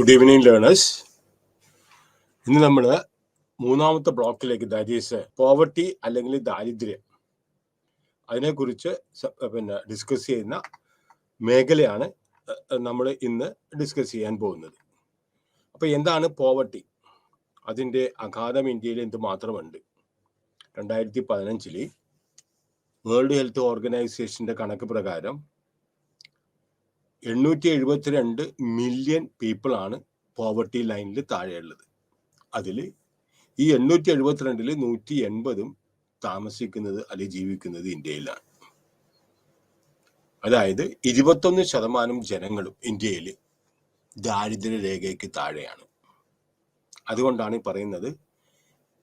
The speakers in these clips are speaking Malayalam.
Good evening learners. ഇന്ന് നമ്മൾ മൂന്നാമത്തെ ബ്ലോക്കിലേക്ക്, ദാറ്റ് ഈസ് പോവർട്ടി അല്ലെങ്കിൽ ദാരിദ്ര്യം, അതിനെക്കുറിച്ച് ഡിസ്കസ് ചെയ്യുന്ന മേഖലയാണ് നമ്മൾ ഇന്ന് ഡിസ്കസ് ചെയ്യാൻ പോകുന്നത്. അപ്പോൾ എന്താണ് പോവർട്ടി? അതിൻ്റെ അഘാതം ഇന്ത്യയിൽ എന്തുമാത്രമുണ്ട്? 2015 വേൾഡ് ഹെൽത്ത് ഓർഗനൈസേഷൻ്റെ കണക്ക് പ്രകാരം 872 മില്യൺ പീപ്പിളാണ് പോവർട്ടി ലൈനിൽ താഴെയുള്ളത്. അതിൽ ഈ 872-ൽ 180 താമസിക്കുന്നത് അല്ലെങ്കിൽ ജീവിക്കുന്നത് ഇന്ത്യയിലാണ്. അതായത് 21% ജനങ്ങളും ഇന്ത്യയിൽ ദാരിദ്ര്യരേഖയ്ക്ക് താഴെയാണ്. അതുകൊണ്ടാണ് ഈ പറയുന്നത്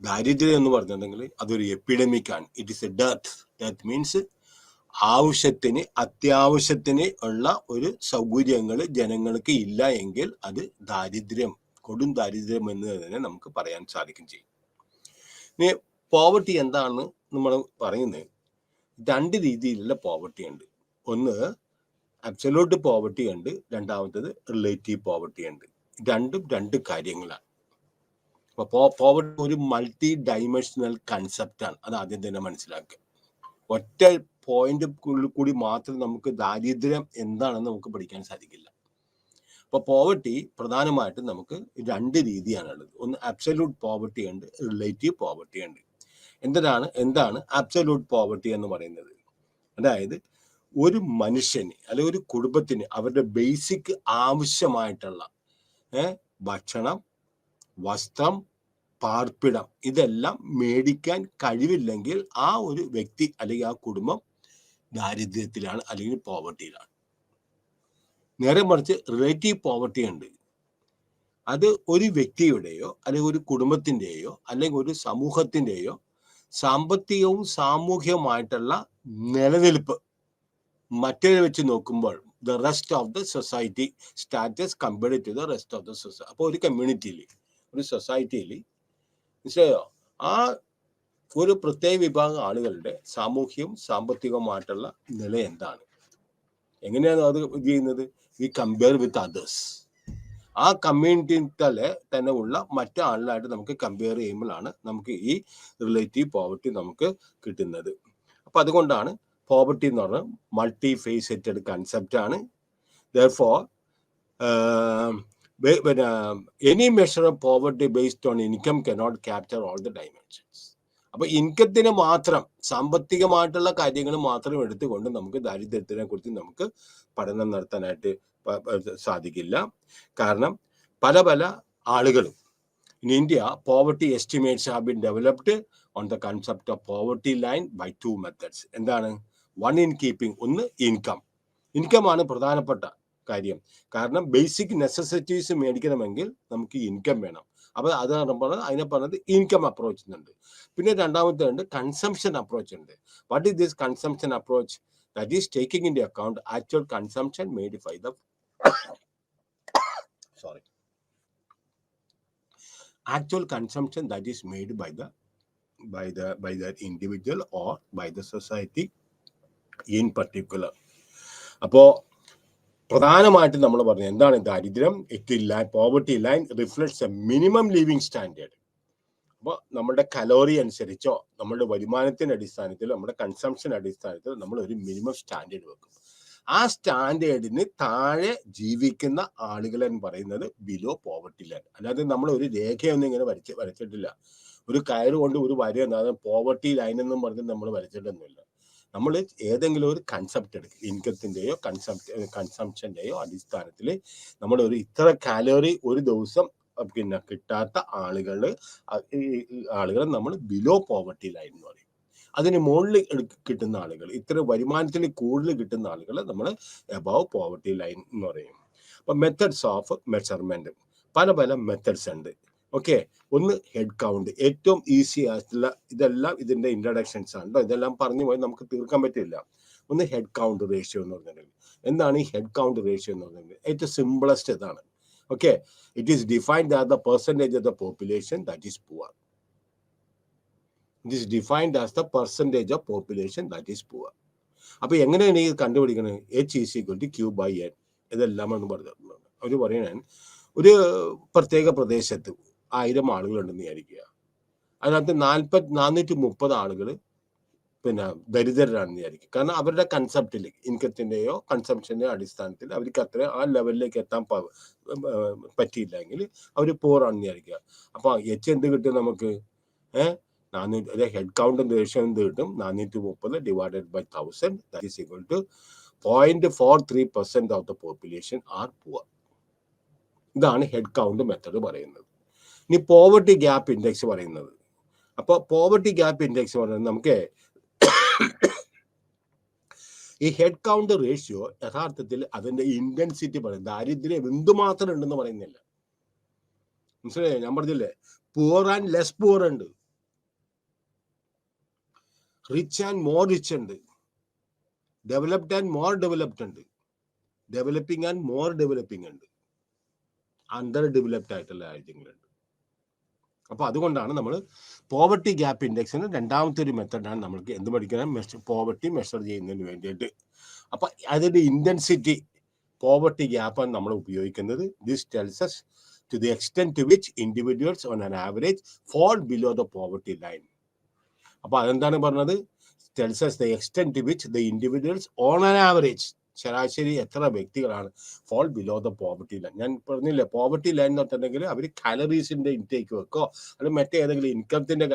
ദാരിദ്ര്യം എന്ന് പറഞ്ഞിട്ടുണ്ടെങ്കിൽ അതൊരു എപ്പിഡമിക്കാണ്. It is a death. Death means ആവശ്യത്തിന് അത്യാവശ്യത്തിന് ഉള്ള ഒരു സൗകര്യങ്ങൾ ജനങ്ങൾക്ക് ഇല്ല എങ്കിൽ അത് ദാരിദ്ര്യം, കൊടും ദാരിദ്ര്യം എന്ന് തന്നെ നമുക്ക് പറയാൻ സാധിക്കും ചെയ്യും. ഇനി പോവർട്ടി എന്താണെന്ന് നമ്മൾ പറയുന്നത്, 2 രീതിയിലുള്ള പോവർട്ടി ഉണ്ട്. ഒന്ന് അബ്സല്യൂട്ട് പോവർട്ടി ഉണ്ട്, രണ്ടാമത്തത് റിലേറ്റീവ് പോവർട്ടി ഉണ്ട്. രണ്ടും 2 കാര്യങ്ങളാണ്. അപ്പോൾ പോവർട്ടി ഒരു മൾട്ടി ഡൈമെൻഷണൽ കൺസെപ്റ്റാണ്. അത് ആദ്യം തന്നെ മനസ്സിലാക്കുക. ഒറ്റ പോയിന്റ് കൂടി മാത്രം നമുക്ക് ദാരിദ്ര്യം എന്താണെന്ന് നമുക്ക് പഠിക്കാൻ സാധിക്കില്ല. അപ്പോൾ പോവർട്ടി പ്രധാനമായിട്ടും നമുക്ക് 2 രീതിയാണുള്ളത്. ഒന്ന് അബ്സല്യൂട്ട് പോവർട്ടി ഉണ്ട്, റിലേറ്റീവ് പോവർട്ടി ഉണ്ട്. എന്താണ് അബ്സല്യൂട്ട് പോവർട്ടി എന്ന് പറയുന്നത്? അതായത് ഒരു മനുഷ്യന് അല്ലെങ്കിൽ ഒരു കുടുംബത്തിന് അവരുടെ ബേസിക് ആവശ്യമായിട്ടുള്ള ഭക്ഷണം, വസ്ത്രം, പാർപ്പിടം ഇതെല്ലാം മേടിക്കാൻ കഴിവില്ലെങ്കിൽ ആ ഒരു വ്യക്തി അല്ലെങ്കിൽ ആ കുടുംബം ദാരിദ്ര്യത്തിലാണ് അല്ലെങ്കിൽ പോവർട്ടിയിലാണ്. നേരെ മറിച്ച് റിലേറ്റീവ് പോവർട്ടി ഉണ്ട്. അത് ഒരു വ്യക്തിയുടെയോ അല്ലെങ്കിൽ ഒരു കുടുംബത്തിൻ്റെയോ അല്ലെങ്കിൽ ഒരു സമൂഹത്തിൻ്റെയോ സാമ്പത്തികവും സാമൂഹികവുമായിട്ടുള്ള നിലനിൽപ്പ് മറ്റേ വെച്ച് നോക്കുമ്പോൾ the rest of the society status compared to the rest of the society. അപ്പോൾ ഒരു കമ്മ്യൂണിറ്റിയിൽ, ഒരു സൊസൈറ്റിയിൽ മനസ്സിലായോ, ആ ഒരു പ്രത്യേക വിഭാഗം ആളുകളുടെ സാമൂഹികവും സാമ്പത്തികവുമായിട്ടുള്ള നില എന്താണ്, എങ്ങനെയാണ് അത് ചെയ്യുന്നത്? V compare with others. ആ കമ്മ്യൂണിറ്റിയിലെ തന്നെ ഉള്ള മറ്റു ആളുകളായിട്ട് നമുക്ക് കമ്പയർ ചെയ്യുമ്പോഴാണ് നമുക്ക് ഈ റിലേറ്റീവ് പോവർട്ടി നമുക്ക് കിട്ടുന്നത്. അപ്പം അതുകൊണ്ടാണ് പോവർട്ടി എന്ന് പറഞ്ഞാൽ മൾട്ടി ഫേസറ്റഡ് കൺസെപ്റ്റ് ആണ്. Therefore any measure of poverty based on income cannot capture all the dimensions. അപ്പൊ ഇൻകത്തിന് മാത്രം, സാമ്പത്തികമായിട്ടുള്ള കാര്യങ്ങൾ മാത്രം എടുത്തുകൊണ്ട് നമുക്ക് ദാരിദ്ര്യത്തിനെ കുറിച്ച് നമുക്ക് പഠനം നടത്താനായിട്ട് സാധിക്കില്ല. കാരണം പല ആളുകളും in India, poverty estimates have been developed on the concept of poverty line by 2 methods. എന്താണ്? one in keeping, ഒന്ന് ഇൻകം ആണ് പ്രധാനപ്പെട്ട കാര്യം. കാരണം ബേസിക് നെസസിറ്റീസ് മേടിക്കണമെങ്കിൽ നമുക്ക് ഇൻകം വേണം. അപ്പോൾ അതിനെ പറഞ്ഞത് ഇൻകം അപ്രോച്ച് എന്നുണ്ട്. പിന്നെ രണ്ടാമത്തെ ഉണ്ട് കൺസംഷൻ അപ്രോച്ച് ഉണ്ട്. What is this consumption approach? That is taking in account actual consumption made by the actual consumption that is made by the individual or by the society in particular. അപ്പോൾ പ്രധാനമായിട്ടും നമ്മൾ പറഞ്ഞു എന്താണ് ദാരിദ്ര്യം? Poverty line reflects A minimum living standard. അപ്പോൾ നമ്മുടെ കലോറി അനുസരിച്ചോ നമ്മുടെ വരുമാനത്തിന്റെ അടിസ്ഥാനത്തിലോ നമ്മുടെ കൺസംഷൻ അടിസ്ഥാനത്തിലോ നമ്മൾ ഒരു മിനിമം സ്റ്റാൻഡേർഡ് വെക്കും. ആ സ്റ്റാൻഡേർഡിന് താഴെ ജീവിക്കുന്ന ആളുകൾ എന്ന് പറയുന്നത് ബിലോ പോവർട്ടി ലൈൻ. അല്ലാതെ നമ്മൾ ഒരു രേഖയൊന്നും ഇങ്ങനെ വരച്ചിട്ടില്ല. ഒരു കയറ് കൊണ്ട് ഒരു വര പോവർട്ടി ലൈൻ എന്നും പറഞ്ഞ് നമ്മൾ വരച്ചിട്ടൊന്നുമില്ല. നമ്മൾ ഏതെങ്കിലും ഒരു കൺസെപ്റ്റ് എടുക്കും. ഇൻകത്തിൻ്റെയോ കൺസംഷൻ്റെയോ അടിസ്ഥാനത്തിൽ നമ്മൾ ഒരു ഇത്ര കാലറി ഒരു ദിവസം കിട്ടാത്ത ആളുകൾ നമ്മൾ ബിലോ പോവർട്ടി ലൈൻ എന്ന് പറയും. അതിന് മുകളിൽ കിട്ടുന്ന ആളുകൾ, ഇത്ര വരുമാനത്തിന് കൂടുതൽ കിട്ടുന്ന ആളുകൾ നമ്മൾ എബവ് പോവർട്ടി ലൈൻ എന്ന് പറയും. അപ്പം മെത്തഡ്സ് ഓഫ് മെഷർമെന്റ് പല മെത്തഡ്സ് ഉണ്ട്. ഓക്കെ, ഒന്ന് ഹെഡ് കൗണ്ട്, ഏറ്റവും ഈസി ആയിട്ടുള്ള, ഇതെല്ലാം ഇതിന്റെ ഇൻട്രഡക്ഷൻസ് ആണ്. ഇതെല്ലാം പറഞ്ഞു പോയി നമുക്ക് തീർക്കാൻ പറ്റില്ല. ഒന്ന് ഹെഡ് കൗണ്ട് റേഷ്യോ എന്ന് പറഞ്ഞിട്ടുണ്ടെങ്കിൽ എന്താണ് ഈ ഹെഡ് കൗണ്ട് റേഷ്യോ എന്ന് പറഞ്ഞിട്ടുണ്ടെങ്കിൽ ഏറ്റവും സിംപിളസ്റ്റ് ഇതാണ്. Okay, it is defined as the percentage of the population that is poor. It is defined as the percentage of population that is poor. അപ്പോൾ എങ്ങനെയാണ് ഈ കണ്ടുപിടിക്കുന്നത്? H is equal to Q by N. ഇതെല്ലാം എന്ന് പറഞ്ഞിട്ടുണ്ട്. അവർ പറയുന്നത് ഒരു പ്രത്യേക പ്രദേശത്ത് 1000 ആളുകളുണ്ടെന്ന് വിചാരിക്കുക. അതിനകത്ത് 430 ആളുകൾ പിന്നെ ദരിദ്രരാണെന്ന് വിചാരിക്കും. കാരണം അവരുടെ കൺസെപ്റ്റിൽ ഇൻകത്തിൻ്റെയോ കൺസംഷൻ്റെയോ അടിസ്ഥാനത്തിൽ അവർക്ക് അത്ര ആ ലെവലിലേക്ക് എത്താൻ പറ്റിയില്ലെങ്കിൽ അവർ പോറാണെന്ന് വിചാരിക്കുക. അപ്പോൾ എന്ത് കിട്ടും നമുക്ക്? 400 ഹെഡ് കൗണ്ട് റേഷ്യോ എന്ത് കിട്ടും? 430 divided by 1000 that is equal to 0.43% of the population are poor. ഇതാണ് ഹെഡ് കൗണ്ട് മെത്തഡ് പറയുന്നത്. ഇനി പോവർട്ടി ഗ്യാപ്പ് ഇൻഡെക്സ് പറയുന്നത്. അപ്പോൾ പോവർട്ടി ഗ്യാപ്പ് ഇൻഡെക്സ് പറയുന്നത് നമുക്ക് ഈ ഹെഡ് കൗണ്ട് റേഷ്യോ യഥാർത്ഥത്തിൽ അതിന്റെ ഇന്റൻസിറ്റി പറയും. ദാരിദ്ര്യം എന്തുമാത്രം ഉണ്ടെന്ന് പറയുന്നില്ല. മനസ്സിലായോ? ഞാൻ പറഞ്ഞില്ലേ, പുവർ ആൻഡ് ലെസ് പുവർ ഉണ്ട്, റിച്ച് ആൻഡ് മോർ റിച്ച് ഉണ്ട്, ഡെവലപ്ഡ് ആൻഡ് മോർ ഡെവലപ്ഡ് ഉണ്ട്, ഡെവലപ്പിംഗ് ആൻഡ് മോർ ഡെവലപ്പിംഗ് ഉണ്ട്, അണ്ടർ ഡെവലപ്ഡ് ആയിട്ടുള്ള രാജ്യങ്ങളുണ്ട്. അപ്പൊ അതുകൊണ്ടാണ് നമ്മൾ പോവർട്ടി ഗ്യാപ്പ് ഇൻഡെക്സിന് രണ്ടാമത്തെ ഒരു മെത്തഡാണ് നമ്മൾക്ക് എന്ത് പഠിക്കണം? പോവർട്ടി മെഷർ ചെയ്യുന്നതിന് വേണ്ടിയിട്ട്. അപ്പൊ അതിന്റെ ഇന്റൻസിറ്റി പോവർട്ടി ഗ്യാപ്പാണ് നമ്മൾ ഉപയോഗിക്കുന്നത്. This tells us to the extent to which individuals on an average fall below the poverty line. അപ്പൊ അതെന്താണ് പറഞ്ഞത്? tells us the extent to which the individuals on an average, ശരാശരി എത്ര വ്യക്തികളാണ് fall below the poverty line. ഞാൻ പറഞ്ഞില്ലേ, പോവർട്ടി ലൈൻ എന്ന് പറഞ്ഞിട്ടുണ്ടെങ്കിൽ അവർ കാലറീസിന്റെ ഇൻടേക്ക് വെക്കോ അല്ലെങ്കിൽ മറ്റേതെങ്കിലും ഇൻകത്തിന്റെ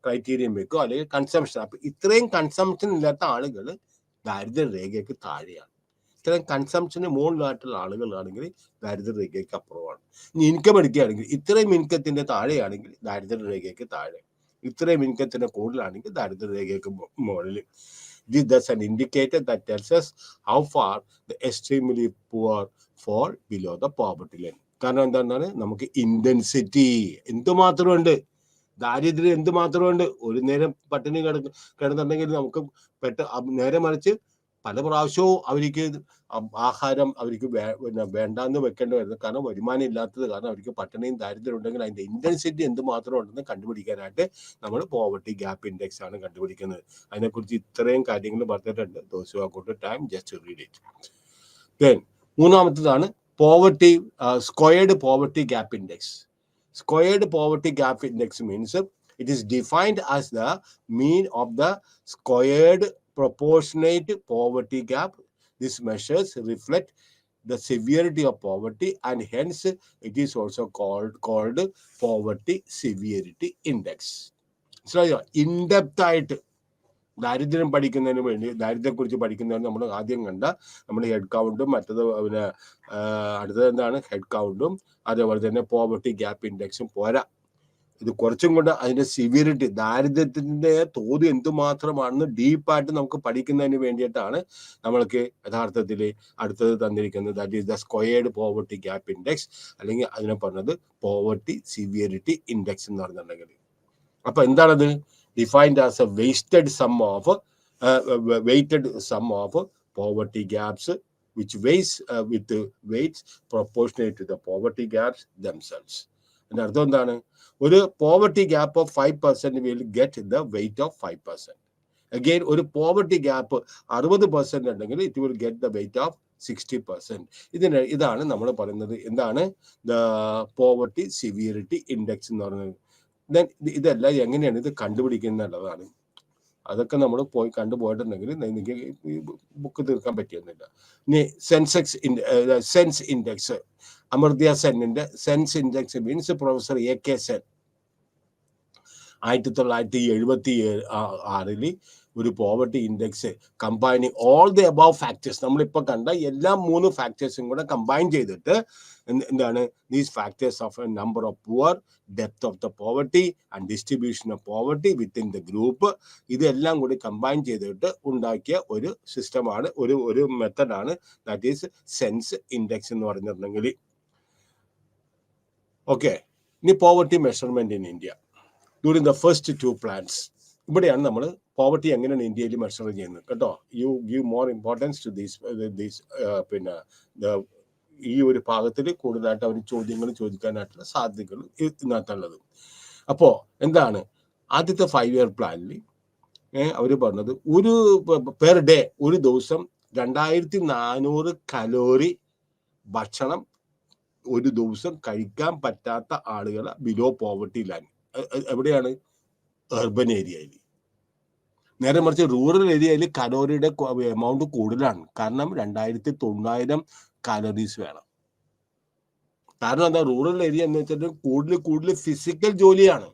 ക്രൈറ്റീരിയൻ വെക്കോ അല്ലെങ്കിൽ കൺസംഷൻ. അപ്പൊ ഇത്രയും കൺസംഷൻ ഇല്ലാത്ത ആളുകൾ ദാരിദ്ര്യരേഖയ്ക്ക് താഴെയാണ്. ഇത്രയും കൺസംഷന് മുകളിലായിട്ടുള്ള ആളുകളാണെങ്കിൽ ദാരിദ്ര്യരേഖയ്ക്ക് അപ്പുറമാണ്. ഇനി ഇൻകം എടുക്കുകയാണെങ്കിൽ ഇത്രയും ഇൻകത്തിന്റെ താഴെയാണെങ്കിൽ ദാരിദ്ര്യരേഖയ്ക്ക് താഴെ, ഇത്രയും ഇൻകത്തിന് കൂടുതലാണെങ്കിൽ ദാരിദ്ര്യരേഖയ്ക്ക് മുകളിൽ. This is an indicator that tells us how far the extremely poor fall below the poverty line. കാരണം എന്താണ്? നമുക്ക് ഇന്റൻസിറ്റി എന്തുമാത്രമുണ്ട്, ദാരിദ്ര്യം എന്തുമാത്രമുണ്ട്. ഒരു നേരം പട്ടിണി കിടന്നുണ്ടെങ്കിൽ നമുക്ക് നേരെ മറിച്ച് പല പ്രാവശ്യവും അവർക്ക് ആഹാരം അവർക്ക് വേണ്ടാന്ന് വെക്കേണ്ടി വരുന്നത്. കാരണം വരുമാനം ഇല്ലാത്തത് കാരണം അവർക്ക് പട്ടിണിയും ദാരിദ്ര്യം ഉണ്ടെങ്കിൽ അതിന്റെ ഇന്റൻസിറ്റി എന്തുമാത്രം ഉണ്ടെന്ന് കണ്ടുപിടിക്കാനായിട്ട് നമ്മൾ പോവർട്ടി ഗ്യാപ്പ് ഇൻഡെക്സ് ആണ് കണ്ടുപിടിക്കുന്നത്. അതിനെക്കുറിച്ച് ഇത്രയും കാര്യങ്ങൾ പറഞ്ഞിട്ടുണ്ട്. Those who have got time, just read it. Then മൂന്നാമത്തേതാണ് poverty squared poverty gap index. Squared poverty gap index means it is defined as the mean of the squared proportionate poverty gap. These measures reflect the severity of poverty and hence it is also called poverty severity index. So in-depth ആയിട്ട് ദാരിദ്ര്യം പഠിക്കുന്നതിന് വേണ്ടി, ദാരിദ്ര്യത്തെക്കുറിച്ച് പഠിക്കുന്നതിന് നമ്മൾ ആദ്യം കണ്ട നമ്മൾ ഹെഡ് കൗണ്ടും മറ്റത് പിന്നെ അടുത്തത് എന്താണ് ഹെഡ് കൗണ്ടും അതേപോലെ തന്നെ പോവർട്ടി ഗ്യാപ്പ് ഇൻഡെക്സും പോരാ. ഇത് കുറച്ചും കൂടെ അതിന്റെ സിവിയറിറ്റി, ദാരിദ്ര്യത്തിന്റെ തോത് എന്തുമാത്രമാണെന്ന് ഡീപ്പായിട്ട് നമുക്ക് പഠിക്കുന്നതിന് വേണ്ടിയിട്ടാണ് നമ്മൾക്ക് യഥാർത്ഥത്തിൽ അടുത്തത് തന്നിരിക്കുന്നത്. That is the squared poverty gap index, അല്ലെങ്കിൽ അതിനെ പറഞ്ഞത് പോവർട്ടി സിവിയറിറ്റി ഇൻഡെക്സ് എന്ന് പറഞ്ഞിട്ടുണ്ടെങ്കിൽ. അപ്പൊ എന്താണത്? defined as a weighted sum of poverty gaps which weighs with weights proportionate to the poverty gaps themselves. അതിന്റെ അർത്ഥം എന്താണ്? ഒരു poverty gap of 5% will get the weight of 5%. Again, ഒരു പോവർട്ടി ഗ്യാപ്പ് 60% ഉണ്ടെങ്കിൽ it will get the weight of 60%. ഇതാണ് നമ്മൾ പറയുന്നത് എന്താണ് ദ പോവർട്ടി സിവിയറിറ്റി ഇൻഡെക്സ് എന്ന് പറയുന്നത്. ഇതെല്ലാം എങ്ങനെയാണ് ഇത് കണ്ടുപിടിക്കുന്നുള്ളതാണ്. അതൊക്കെ നമ്മൾ കണ്ടുപോയിട്ടുണ്ടെങ്കിൽ എനിക്ക് ബുക്ക് തീർക്കാൻ പറ്റിയൊന്നുമില്ല. ഇനി സെൻസ് ഇൻഡെക്സ്, അമർത്യ സെന്നിന്റെ Sen's index means professor AK Sen 1976 ഒരു poverty index combining all the above factors, നമ്മളിപ്പോൾ കണ്ട എല്ലാ 3 ഫാക്ടേഴ്സും കൂടെ കമ്പൈൻ ചെയ്തിട്ട് എന്താണ് these factors of a number of poor, depth of the poverty and distribution of poverty within the group, ഇതെല്ലാം കൂടി കമ്പൈൻ ചെയ്തിട്ട് ഉണ്ടാക്കിയ ഒരു സിസ്റ്റമാണ്, ഒരു മെത്തഡാണ് ദാറ്റ് ഈസ് സെൻസ് ഇൻഡെക്സ് എന്ന് പറഞ്ഞിട്ടുണ്ടെങ്കിൽ. ഓക്കെ, ഇനി poverty measurement in India during the first 2 plans. ഇവിടെയാണ് നമ്മൾ പോവർട്ടി എങ്ങനെയാണ് ഇന്ത്യയിൽ മെഷർ ചെയ്യുന്നത് കേട്ടോ. You give more importance to these പിന്നെ ഈ ഒരു ഭാഗത്തിൽ കൂടുതലായിട്ട് അവർ ചോദ്യങ്ങൾ ചോദിക്കാനായിട്ടുള്ള സാധ്യതകൾ ഇതിനകത്തുള്ളത്. അപ്പോൾ എന്താണ് ആദ്യത്തെ 5-year പ്ലാനിൽ അവർ പറഞ്ഞത് ഒരു പെർ ഡേ ഒരു ദിവസം 2400 കലോറി ഭക്ഷണം ഒരു ദിവസം കഴിക്കാൻ പറ്റാത്ത ആളുകളെ ബിലോ പോവർട്ടി ലൈൻ. എവിടെയാണ്? അർബൻ ഏരിയയിൽ. നേരെ മറിച്ച് റൂറൽ ഏരിയയിൽ കലോറിയുടെ എമൗണ്ട് കൂടുതലാണ്. കാരണം 2900 കാലറീസ് വേണം. കാരണം എന്താ? റൂറൽ ഏരിയ എന്ന് വെച്ചിട്ട് കൂടുതൽ ഫിസിക്കൽ ജോലിയാണ്.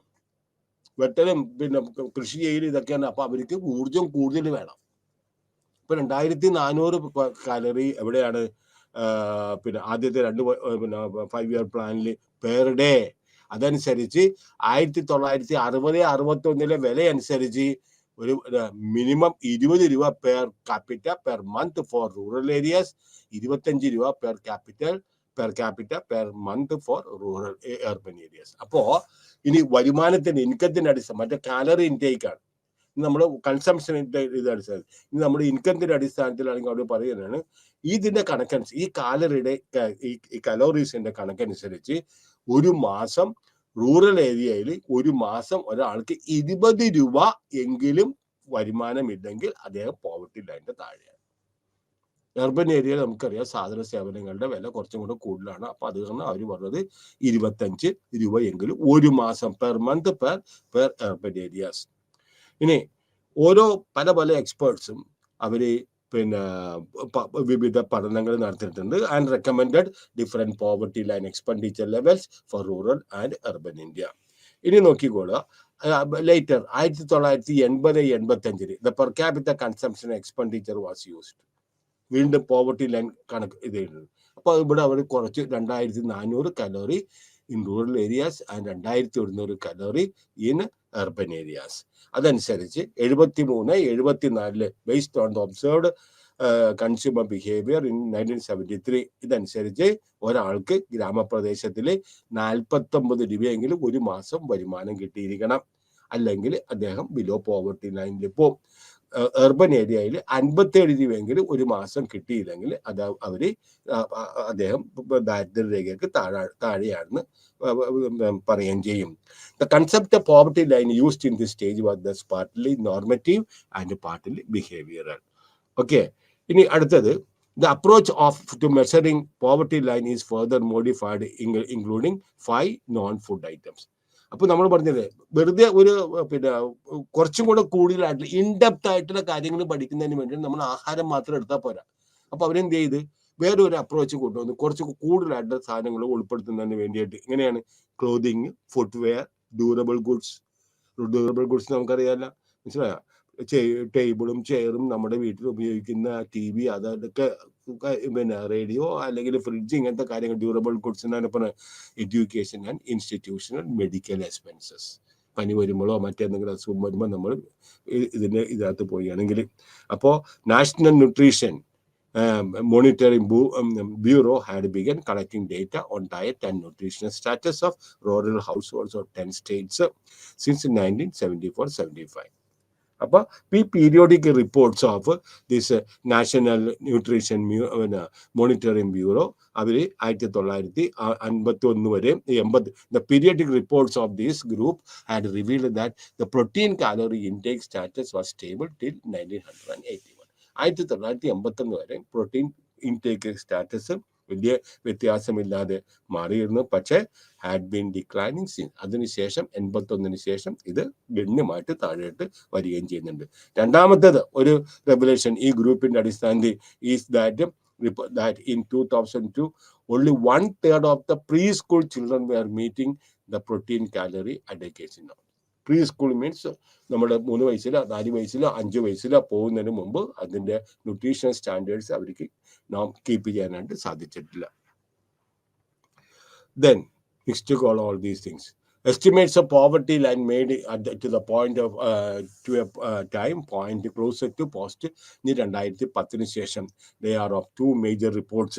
വെട്ടലും പിന്നെ കൃഷി ചെയ്യലും ഇതൊക്കെയാണ്. അപ്പൊ അവർക്ക് ഊർജം കൂടുതൽ വേണം. ഇപ്പൊ 2400 കാലറി എവിടെയാണ്? പിന്നെ ആദ്യത്തെ 5 ഇയർ പ്ലാനിൽ പെർ ഡേ. അതനുസരിച്ച് 1960-61 വില അനുസരിച്ച് ഒരു മിനിമം 20 രൂപ per capita per month four rural areas, 25 രൂപ per capita per month four rural urban areas. അപ്പോ ഇനി വരുമാനത്തിന്റെ ഇൻകത്തിന്റെ അടിസ്ഥാനം മറ്റേ കാലറി ഇൻടേക്ക് ആണ്. നമ്മൾ കൺസംഷന്റെ ഇത് അടിസ്ഥാനം. ഇനി നമ്മുടെ ഇൻകത്തിന്റെ അടിസ്ഥാനത്തിലാണെങ്കിൽ അവർ പറയുന്നതാണ് ഇതിന്റെ കണക്കനുസരിച്ച് ഈ കാലറിയുടെ ഈ കലോറീസിന്റെ കണക്കനുസരിച്ച് ഒരു മാസം റൂറൽ ഏരിയയിൽ ഒരു മാസം ഒരാൾക്ക് 20 രൂപ എങ്കിലും വരുമാനമില്ലെങ്കിൽ അദ്ദേഹം പോവർട്ടി ലൈനിന്റെ താഴെയാണ്. അർബൻ ഏരിയയിൽ നമുക്കറിയാം സാധന സേവനങ്ങളുടെ വില കുറച്ചും കൂടെ കൂടുതലാണ്. അപ്പൊ അത് കാരണം അവർ പറഞ്ഞത് 25 രൂപ എങ്കിലും ഒരു മാസം per month per urban areas. ഇനി പല എക്സ്പേർട്സും അവര് പിന്നെ വിവിധ പഠനങ്ങൾ നടത്തിയിട്ടുണ്ട് and recommended different poverty line expenditure levels for rural and urban India. ഇനി നോക്കിക്കോളുക, later 1980-85 the per capita consumption expenditure was used. വീണ്ടും പോവർട്ടി ലൈൻ കണക്ക് ഇത് ചെയ്യുന്നത്. അപ്പൊ ഇവിടെ അവർ കുറച്ച് 2400 calorie in rural areas and 2100 calorie in urban areas. അതനുസരിച്ച് 73-74 based on the observed consumer behaviour in 1973 ഇതനുസരിച്ച് ഒരാൾക്ക് ഗ്രാമപ്രദേശത്തിൽ 49 രൂപയെങ്കിലും ഒരു മാസം വരുമാനം കിട്ടിയിരിക്കണം. അല്ലെങ്കിൽ അദ്ദേഹം ബിലോ പോവർട്ടി ലൈനിൽ പോകും. അർബൻ ഏരിയയിൽ 57 രൂപയെങ്കിലും ഒരു മാസം കിട്ടിയില്ലെങ്കിൽ അദ്ദേഹം ദാരിദ്ര്യരേഖയ്ക്ക് താഴെയാണെന്ന് പറയുകയും ചെയ്യും. The concept of poverty line used in this stage was thus partly normative and partly behavioral. Okay. ഇനി അടുത്തത്, the approach to measuring poverty line is further modified including 5 non-food items. അപ്പൊ നമ്മൾ പറഞ്ഞത് വെറുതെ ഒരു കുറച്ചും കൂടെ കൂടുതലായിട്ടുള്ള ഇൻഡെപ്ത് ആയിട്ടുള്ള കാര്യങ്ങൾ പഠിക്കുന്നതിന് വേണ്ടി നമ്മൾ ആഹാരം മാത്രം എടുത്താൽ പോരാ. അപ്പൊ അവരെന്ത് ചെയ്ത് വേറൊരു അപ്രോച്ച് കൊണ്ടുവന്ന് കുറച്ച് കൂടുതലായിട്ടുള്ള സാധനങ്ങൾ ഉൾപ്പെടുത്തുന്നതിന് വേണ്ടിയിട്ട്. എങ്ങനെയാണ്? ക്ലോതിങ്, ഫുട്വെയർ, ഡ്യൂറബിൾ ഗുഡ്സ് നമുക്കറിയാമല്ലോ, മനസ്സിലായോ? ടേബിളും ചെയറും നമ്മുടെ വീട്ടിൽ ഉപയോഗിക്കുന്ന TV അതൊക്കെ റേഡിയോ അല്ലെങ്കിൽ ഫ്രിഡ്ജ് ഇങ്ങനത്തെ കാര്യങ്ങൾ ഡ്യൂറബിൾ ഗുഡ്സ് എന്നാണ് പറയുന്നത്. Education and institutional medical expenses. പനി വരുമ്പോഴോ മറ്റെന്തെങ്കിലും അസുഖം വരുമ്പോൾ നമ്മൾ ഇതിനകത്ത് പോവുകയാണെങ്കിൽ. അപ്പോൾ national nutrition Monitoring Bureau had begun collecting data on diet and nutritional status of rural households of 10 states since 1974-75. അപ്പോൾ ഈ periodic reports of this national nutrition monitoring bureau അവർ 1951 വരെ 80 the periodic reports of this group had revealed that the protein calorie intake status was stable till 1981. 1981 വരെ പ്രോട്ടീൻ ഇൻടേക്ക് സ്റ്റാറ്റസ് വലിയ വ്യത്യാസമില്ലാതെ മാറിയിരുന്നു. പക്ഷേ ഹാഡ് ബീൻ ഡിക്ലൈനിങ് സിൻ. അതിനുശേഷം 81 ശേഷം ഇത് ഗണ്യമായിട്ട് താഴോട്ട് വരികയും ചെയ്യുന്നുണ്ട്. രണ്ടാമത്തേത് ഒരു റെവലേഷൻ ഈ ഗ്രൂപ്പിന്റെ അടിസ്ഥാനത്തിൽ is that in 2002 only 1/3 of the preschool children were meeting the protein calorie adequacy norm. Pre school means നമ്മുടെ 3 വയസ്സിലോ 4 വയസ്സിലോ 5 വയസ്സിലോ പോകുന്നതിന് മുമ്പ് അതിന്റെ ന്യൂട്രീഷൻ സ്റ്റാൻഡേർഡ്സ് അവർക്ക് നാം കീപ്പ് ചെയ്യാനായിട്ട് സാധിച്ചിട്ടില്ല. Then next to call all these things, estimates of poverty line made to the point of time point closer to post 2010 ശേഷം they are of 2 major reports.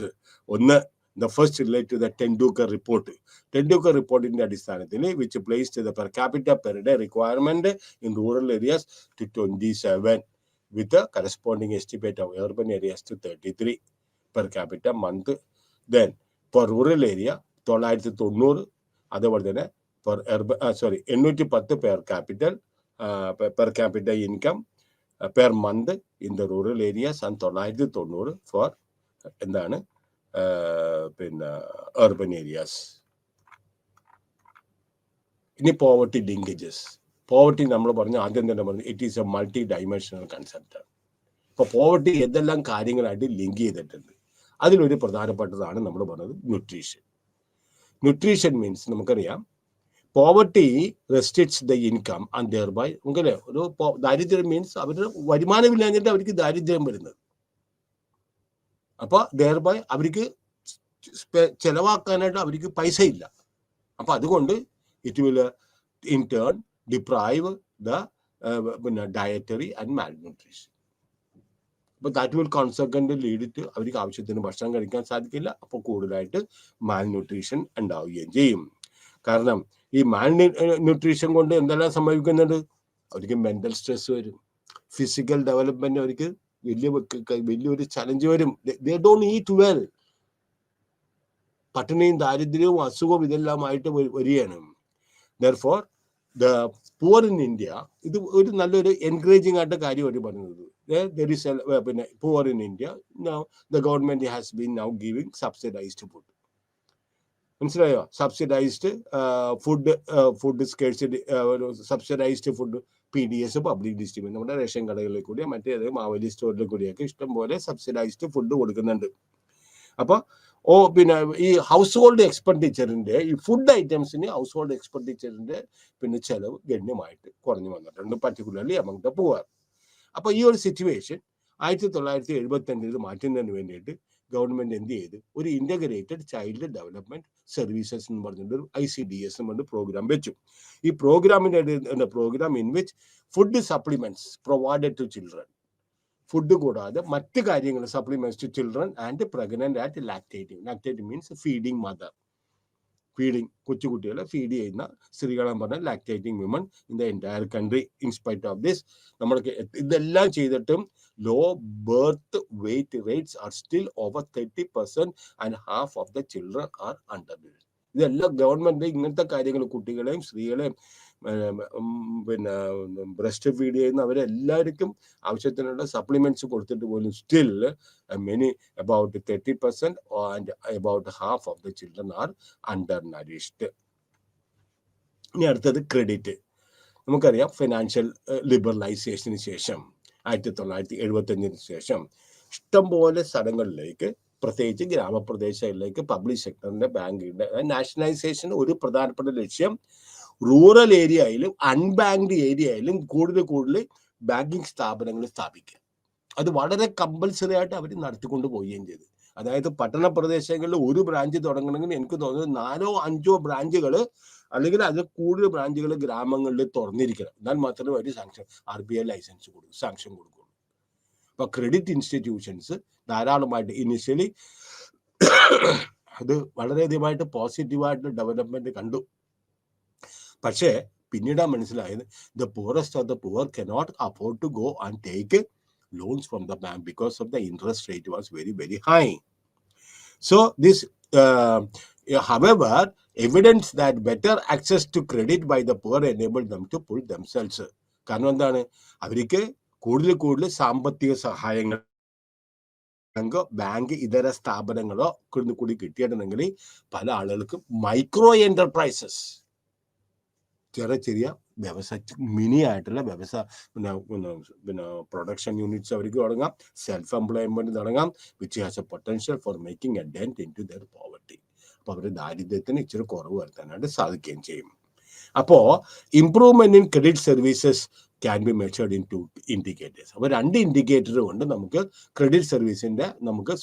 ഒന്ന്, the first related to the Tendulkar report. Tendulkar report in the അടിസ്ഥാനത്തിൽ which placed the per capita per day requirement in rural areas to 27 with the corresponding estimate of urban areas to 33 per capita month. Then for rural area 990, അതുപോലെ തന്നെ for urban 810 per capita income per month in the rural areas and 990 for എന്താണ് പിന്നെ urban areas. ഇനി പോവർട്ടി ലിങ്കേജസ്. പോവർട്ടി നമ്മൾ പറഞ്ഞു ആദ്യം തന്നെ പറഞ്ഞു it is a multi dimensional concept. അപ്പോൾ പോവർട്ടി എന്തെല്ലാം കാര്യങ്ങളായിട്ട് ലിങ്ക് ചെയ്തിട്ടുണ്ട്. അതിലൊരു പ്രധാനപ്പെട്ടതാണ് നമ്മൾ പറഞ്ഞത് ന്യൂട്രീഷൻ. ന്യൂട്രീഷൻ മീൻസ് നമുക്കറിയാം poverty restricts the income and thereby നമുക്കല്ലേ ഒരു ദാരിദ്ര്യം മീൻസ് അവരുടെ വരുമാനമില്ലാഞ്ഞിട്ട് അവർക്ക് ദാരിദ്ര്യം വരുന്നത്. അപ്പോൾ ദെയർ ബൈ അവർക്ക് ചെലവാക്കാനായിട്ട് അവർക്ക് പൈസ ഇല്ല. അപ്പോൾ അതുകൊണ്ട് it will in turn deprive the dietary and malnutrition. അപ്പോൾ that will consequent lead to അവർക്ക് ആവശ്യത്തിന് ഭക്ഷണം കഴിക്കാൻ സാധിക്കില്ല. അപ്പോൾ കൂടുതലായിട്ട് മാൽന്യൂട്രീഷൻ ഉണ്ടാവുകയും ചെയ്യും. കാരണം ഈ മാൽന്യൂട്രീഷൻ കൊണ്ട് എന്തെല്ലാം സംഭവിക്കുന്നുണ്ട്? അവർക്ക് മെൻ്റൽ സ്ട്രെസ് വരും, ഫിസിക്കൽ ഡെവലപ്മെന്റ് അവർക്ക് വലിയൊരു ചലഞ്ച് വരും. They don't eat well. പട്ടിണിയും ദാരിദ്ര്യവും അസുഖവും ഇതെല്ലാമായിട്ട് വരികയാണ്. Therefore the poor in India, ഇത് ഒരു നല്ലൊരു എൻകറേജിങ് ആയിട്ട് കാര്യം അവർ പറയുന്നത്. There is പിന്നെ poor in India. Now the government has been now giving subsidized food. മനസ്സിലായോ? Subsidised food scarcity, subsidised food PDS public distribution നമ്മുടെ റേഷൻ കടകളിൽ കൂടി മറ്റേ മാവേലി സ്റ്റോറിൽ കൂടിയൊക്കെ ഇഷ്ടംപോലെ സബ്സിഡൈസ്ഡ് ഫുഡ് കൊടുക്കുന്നുണ്ട്. അപ്പോൾ പിന്നെ ഈ ഹൗസ് ഹോൾഡ് എക്സ്പെൻഡിച്ചറിൻ്റെ ഈ ഫുഡ് ഐറ്റംസിന് ഹൗസ് ഹോൾഡ് എക്സ്പെൻഡിച്ചറിൻ്റെ പിന്നെ ചെലവ് ഗണ്യമായിട്ട് കുറഞ്ഞു വന്നിട്ടുണ്ട്, പർട്ടിക്കുലർലി അമംഗ് ദ പുവർ. അപ്പോൾ ഈ ഒരു സിറ്റുവേഷൻ 1975 മാറ്റുന്നതിന് വേണ്ടിയിട്ട് ഗവൺമെന്റ് എന്ത് ചെയ്ത് ഒരു ഇന്റഗ്രേറ്റഡ് ചൈൽഡ് ഡെവലപ്മെന്റ് സർവീസസ് എന്ന് പറഞ്ഞിട്ട് ICDS എന്ന് പറഞ്ഞിട്ട് പ്രോഗ്രാം വെച്ചു. ഈ programme in which food supplements provided to children, food കൂടാതെ മറ്റ് കാര്യങ്ങൾ supplements to children and pregnant at lactating means feeding mother, feeding കൊച്ചുകുട്ടികളെ ഫീഡ് ചെയ്യുന്ന സ്ത്രീകളെന്ന് പറഞ്ഞാൽ lactating women in the entire country. In spite of this നമ്മൾക്ക് ഇതെല്ലാം ചെയ്തിട്ടും low birth weight rates are still over 30% and half of the children are under. ഇതെല്ലാം ഗവൺമെന്റ് ഇങ്ങനത്തെ കാര്യങ്ങൾ കുട്ടികളെയും സ്ത്രീകളെയും പിന്നെ ബ്രസ്റ്റ് ഫീഡ് ചെയ്യുന്ന അവരെല്ലാവർക്കും ആവശ്യത്തിനുള്ള സപ്ലിമെന്റ്സ് കൊടുത്തിട്ട് പോലും still many about 30% and about half of the children are undernourished. ഇനി അടുത്തത് ക്രെഡിറ്റ്. നമുക്കറിയാം ഫിനാൻഷ്യൽ ലിബറലൈസേഷന് ശേഷം 1975 ശേഷം ഇഷ്ടംപോലെ സ്ഥലങ്ങളിലേക്ക് പ്രത്യേകിച്ച് ഗ്രാമപ്രദേശങ്ങളിലേക്ക് പബ്ലിക് സെക്ടറിന്റെ ബാങ്കിന്റെ നാഷണലൈസേഷൻ ഒരു പ്രധാനപ്പെട്ട ലക്ഷ്യം റൂറൽ ഏരിയയിലും അൺബാങ്ക്ഡ് ഏരിയയിലും കൂടുതൽ ബാങ്കിങ് സ്ഥാപനങ്ങൾ സ്ഥാപിക്കുക. അത് വളരെ കമ്പൽസറി ആയിട്ട് അവർ നടത്തിക്കൊണ്ട് പോവുകയും ചെയ്തു. അതായത് പട്ടണ പ്രദേശങ്ങളിൽ ഒരു ബ്രാഞ്ച് തുടങ്ങണമെങ്കിൽ എനിക്ക് തോന്നുന്നത് 4 or 5 ബ്രാഞ്ചുകൾ അല്ലെങ്കിൽ അതിൽ കൂടുതൽ ബ്രാഞ്ചുകൾ ഗ്രാമങ്ങളിൽ തുറന്നിരിക്കണം. എന്നാൽ മാത്രമേ അവർ RBI ലൈസൻസ് സാങ്ഷൻ കൊടുക്കുള്ളൂ. അപ്പോൾ ക്രെഡിറ്റ് ഇൻസ്റ്റിറ്റ്യൂഷൻസ് ധാരാളമായിട്ട് ഇനിഷ്യലി അത് വളരെയധികമായിട്ട് പോസിറ്റീവായിട്ട് ഡെവലപ്മെന്റ് കണ്ടു. പക്ഷേ പിന്നീട് മനസ്സിലായത് the poorest of the poor cannot afford to go and take loans from the bank because of the interest rate was very, very high. So this, however, evidence that better access to credit by the poor enabled them to pull themselves. കാരണം എന്താണ്, അവർക്ക് കൂടുതൽ സാമ്പത്തിക സഹായങ്ങൾ ബാങ്ക് ഇതര സ്ഥാപനങ്ങളോ കൂടി കിട്ടിയിട്ടുണ്ടെങ്കിൽ പല ആളുകൾക്കും മൈക്രോ എന്റർപ്രൈസസ്, ചെറിയ വ്യവസായ മിനി ആയിട്ടുള്ള പിന്നെ പ്രൊഡക്ഷൻ യൂണിറ്റ്സ് അവർക്ക് തുടങ്ങാം, സെൽഫ് എംപ്ലോയ്മെന്റ് തുടങ്ങാം, which has a potential for making a dent in to the poverty. അപ്പോൾ അവരുടെ ദാരിദ്ര്യത്തിന് ഇച്ചിരി കുറവ് വരുത്താനായിട്ട് സാധിക്കുകയും ചെയ്യും. അപ്പോൾ improvement in credit services can be measured in 2 indicators. അപ്പോൾ 2 ഇൻഡിക്കേറ്റർ കൊണ്ട് നമുക്ക് ക്രെഡിറ്റ് സർവീസിന്റെ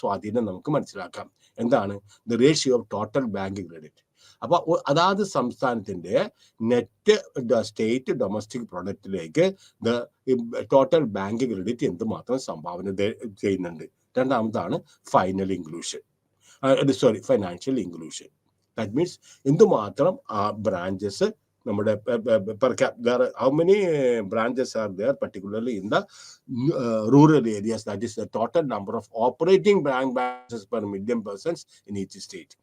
സ്വാധീനം നമുക്ക് മനസ്സിലാക്കാം. എന്താണ്? The ratio of total bank credit. അപ്പോൾ അതാത് സംസ്ഥാനത്തിന്റെ നെറ്റ് സ്റ്റേറ്റ് ഡൊമസ്റ്റിക് പ്രൊഡക്റ്റിലേക്ക് ടോട്ടൽ ബാങ്ക് ക്രെഡിറ്റ് എന്തുമാത്രം സംഭാവന ചെയ്യുന്നുണ്ട്. രണ്ടാമതാണ് ഫൈനാൻഷ്യൽ ഇൻക്ലൂഷൻ. ദാറ്റ് മീൻസ് എന്തുമാത്രം ബ്രാഞ്ചസ് നമ്മുടെ how many branches are there particularly in the rural areas, that is the total number of operating bank branches per million persons in each state.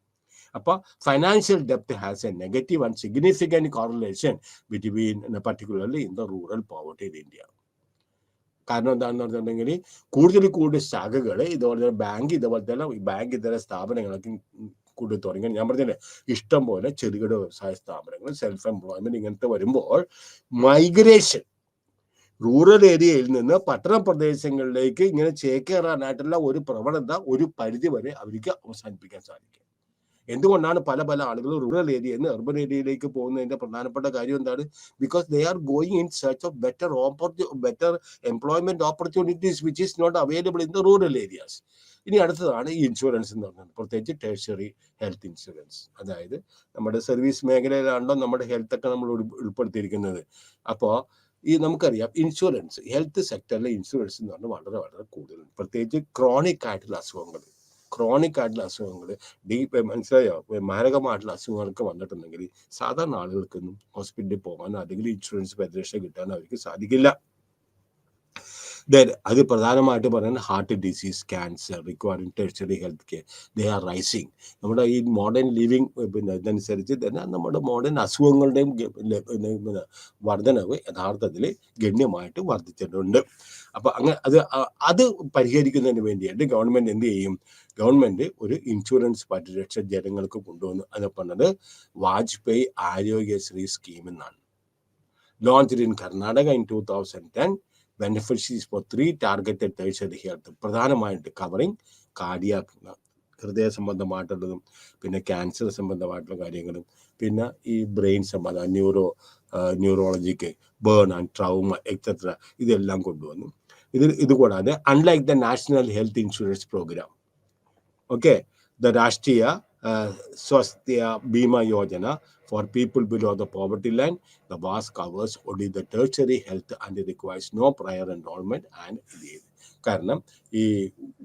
അപ്പോൾ ഫൈനാൻഷ്യൽ ഡെപ്റ്റ് has a negative and significant correlation between particularly in the rural poverty in India. കാരണം എന്താണെന്ന് പറഞ്ഞിട്ടുണ്ടെങ്കിൽ കൂടുതൽ ശാഖകൾ ഇതുപോലെ ബാങ്ക് ഇതര സ്ഥാപനങ്ങളൊക്കെ കൂടുതൽ തുടങ്ങി. ഞാൻ പറഞ്ഞില്ലേ, ഇഷ്ടം പോലെ ചെറുകിട വ്യവസായ സ്ഥാപനങ്ങൾ, സെൽഫ് എംപ്ലോയ്മെന്റ് ഇങ്ങനത്തെ വരുമ്പോൾ മൈഗ്രേഷൻ റൂറൽ ഏരിയയിൽ നിന്ന് പട്ടണ പ്രദേശങ്ങളിലേക്ക് ഇങ്ങനെ ചേക്കേറാനായിട്ടുള്ള ഒരു പ്രവണത ഒരു പരിധി വരെ അവർക്ക് അവസാനിപ്പിക്കാൻ സാധിക്കും. എന്തുകൊണ്ടാണ് പല ആളുകളും റൂറൽ ഏരിയയിൽ നിന്ന് അർബൻ ഏരിയയിലേക്ക് പോകുന്നതിന്റെ പ്രധാനപ്പെട്ട കാര്യം എന്താണ്? Because they are going in search of better employment opportunities which is not available in the rural areas. ഇനി അടുത്തതാണ് ഈ ഇൻഷുറൻസ് എന്ന് പറയുന്നത്, പ്രത്യേകിച്ച് ടേഴ്സറി ഹെൽത്ത് ഇൻഷുറൻസ്. അതായത് നമ്മുടെ സർവീസ് മേഖലയിലാണല്ലോ നമ്മുടെ ഹെൽത്ത് ഒക്കെ നമ്മൾ ഉൾപ്പെടുത്തിയിരിക്കുന്നത്. അപ്പോൾ നമുക്കറിയാം ഇൻഷുറൻസ്, ഹെൽത്ത് സെക്ടറിലെ ഇൻഷുറൻസ് എന്ന് പറഞ്ഞാൽ വളരെ കൂടുതൽ, പ്രത്യേകിച്ച് ക്രോണിക് ആയിട്ടുള്ള അസുഖങ്ങൾ, മനസ്സിലായോ, മാരകമായിട്ടുള്ള അസുഖങ്ങൾക്ക് വന്നിട്ടുണ്ടെങ്കിൽ സാധാരണ ആളുകൾക്കൊന്നും ഹോസ്പിറ്റലിൽ പോകാനോ അല്ലെങ്കിൽ ഇൻഷുറൻസ് പരിരക്ഷ കിട്ടാനോ അവർക്ക് സാധിക്കില്ല. അത് പ്രധാനമായിട്ട് പറയുന്നത് heart disease, cancer requiring tertiary health care, they are rising. നമ്മുടെ ഈ മോഡേൺ ലിവിങ് ഇതനുസരിച്ച് തന്നെ നമ്മുടെ മോഡേൺ അസുഖങ്ങളുടെയും വർധനവ് യഥാർത്ഥത്തിൽ ഗണ്യമായിട്ട് വർദ്ധിച്ചിട്ടുണ്ട്. അപ്പൊ അത് പരിഹരിക്കുന്നതിന് വേണ്ടിയിട്ട് ഗവൺമെന്റ് എന്ത് ചെയ്യും? ഗവൺമെന്റ് ഒരു ഇൻഷുറൻസ് പരിരക്ഷ ജനങ്ങൾക്ക് കൊണ്ടുവന്നു. അത് പറഞ്ഞത് വാജ്പേയി ആരോഗ്യശ്രീ സ്കീം എന്നാണ്. Launched in Karnataka in 2010. Beneficiaries for 3 targeted tertiary health, പ്രധാനമായിട്ട് കവറിങ് കാർഡിയാക്, ഹൃദയ സംബന്ധമായിട്ടുള്ളതും പിന്നെ ക്യാൻസർ സംബന്ധമായിട്ടുള്ള കാര്യങ്ങളും പിന്നെ ഈ ബ്രെയിൻ സംബന്ധം, ന്യൂറോളജിക്ക്, ബേൺ ആൻഡ് ട്രൗമ എക്സെട്ര, ഇതെല്ലാം കൊണ്ടുവന്നു. ഇതുകൂടാതെ unlike the national health insurance programme, okay, the Rashtriya Swasthya Bima Yojana for people below the poverty line, the VAS covers only the tertiary health and it requires no prior enrollment and leave. കാരണം ഈ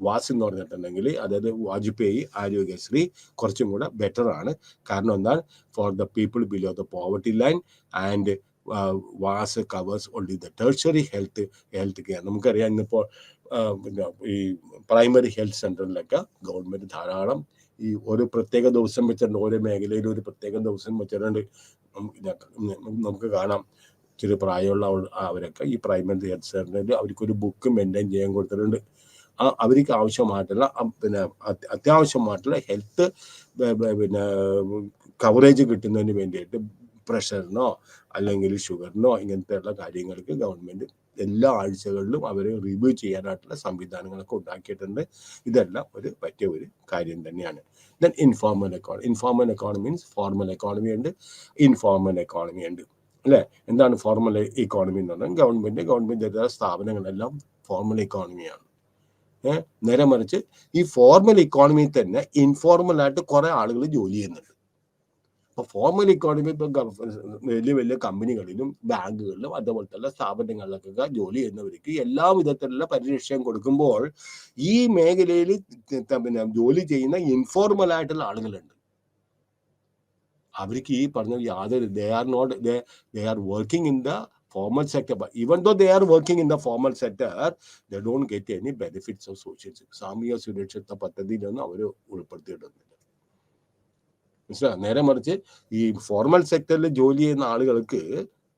വാസ് എന്ന് പറഞ്ഞിട്ടുണ്ടെങ്കിൽ, അതായത് വാജ്പേയി ആരോഗ്യശ്രീ കുറച്ചും കൂടെ ബെറ്റർ ആണ്. കാരണം എന്താണ്? For the people below the poverty line and was covers only the tertiary health care. നമുക്കറിയാം ഇന്നിപ്പോൾ പിന്നെ ഈ പ്രൈമറി ഹെൽത്ത് സെന്ററിലൊക്കെ ഗവൺമെന്റ് ധാരാളം ഈ ഒരു പ്രത്യേക ദിവസം വെച്ചിട്ടുണ്ട്, ഓരോ മേഖലയിൽ ഒരു പ്രത്യേക ദിവസം വെച്ചിട്ടുണ്ട്. നമുക്ക് കാണാം ചെറിയ പ്രായമുള്ള അവരൊക്കെ ഈ പ്രൈമറി ഹെൽത്ത് സെന്ററിൽ അവർക്കൊരു ബുക്ക് മെയിൻറ്റെയിൻ ചെയ്യാൻ കൊടുത്തിട്ടുണ്ട്. അവർക്ക് ആവശ്യമായിട്ടുള്ള പിന്നെ അത്യാവശ്യമായിട്ടുള്ള ഹെൽത്ത് പിന്നെ കവറേജ് കിട്ടുന്നതിന് വേണ്ടിയിട്ട് പ്രഷറിനോ അല്ലെങ്കിൽ ഷുഗറിനോ ഇങ്ങനത്തെയുള്ള കാര്യങ്ങൾക്ക് ഗവൺമെന്റ് എല്ലാ ആഴ്ചകളിലും അവരെ റിവ്യൂ ചെയ്യാനായിട്ടുള്ള സംവിധാനങ്ങളൊക്കെ ഉണ്ടാക്കിയിട്ടുണ്ട്. ഇതെല്ലാം പറ്റിയ ഒരു കാര്യം തന്നെയാണ്. Then informal economy means formal economy ഉണ്ട്, ഇൻഫോർമൽ എക്കോണമി ഉണ്ട്, അല്ലേ? എന്താണ് ഫോർമൽ ഇക്കോണമി എന്ന് പറഞ്ഞാൽ ഗവൺമെന്റ് സ്ഥാപനങ്ങളെല്ലാം ഫോർമൽ ഇക്കോണമിയാണ്. നേരെ മറിച്ച് ഈ ഫോർമൽ ഇക്കോണമിയിൽ തന്നെ ഇൻഫോർമൽ ആയിട്ട് കുറെ ആളുകൾ ജോലി ചെയ്യുന്നുണ്ട്. അപ്പൊ ഫോർമൽ ഇക്കോണമി ഇപ്പൊ വലിയ കമ്പനികളിലും ബാങ്കുകളിലും അതുപോലത്തെ സ്ഥാപനങ്ങളിലൊക്കെ ജോലി ചെയ്യുന്നവർക്ക് എല്ലാ വിധത്തിലുള്ള പരിരക്ഷയും കൊടുക്കുമ്പോൾ ഈ മേഖലയിൽ പിന്നെ ജോലി ചെയ്യുന്ന ഇൻഫോർമൽ ആയിട്ടുള്ള ആളുകളുണ്ട്. അവർക്ക് ഈ പറഞ്ഞ യാതൊരു they are working in the formal sector, but even though they are working in the formal sector, they don't get any benefits of social security. സാമൂഹ്യ സുരക്ഷിത പദ്ധതിയിലൊന്നും അവർ ഉൾപ്പെടുത്തിയിട്ടൊന്നുമില്ല. മനസ്സിലായി? നേരെ മറിച്ച് ഈ ഫോർമൽ സെക്ടറിൽ ജോലി ചെയ്യുന്ന ആളുകൾക്ക്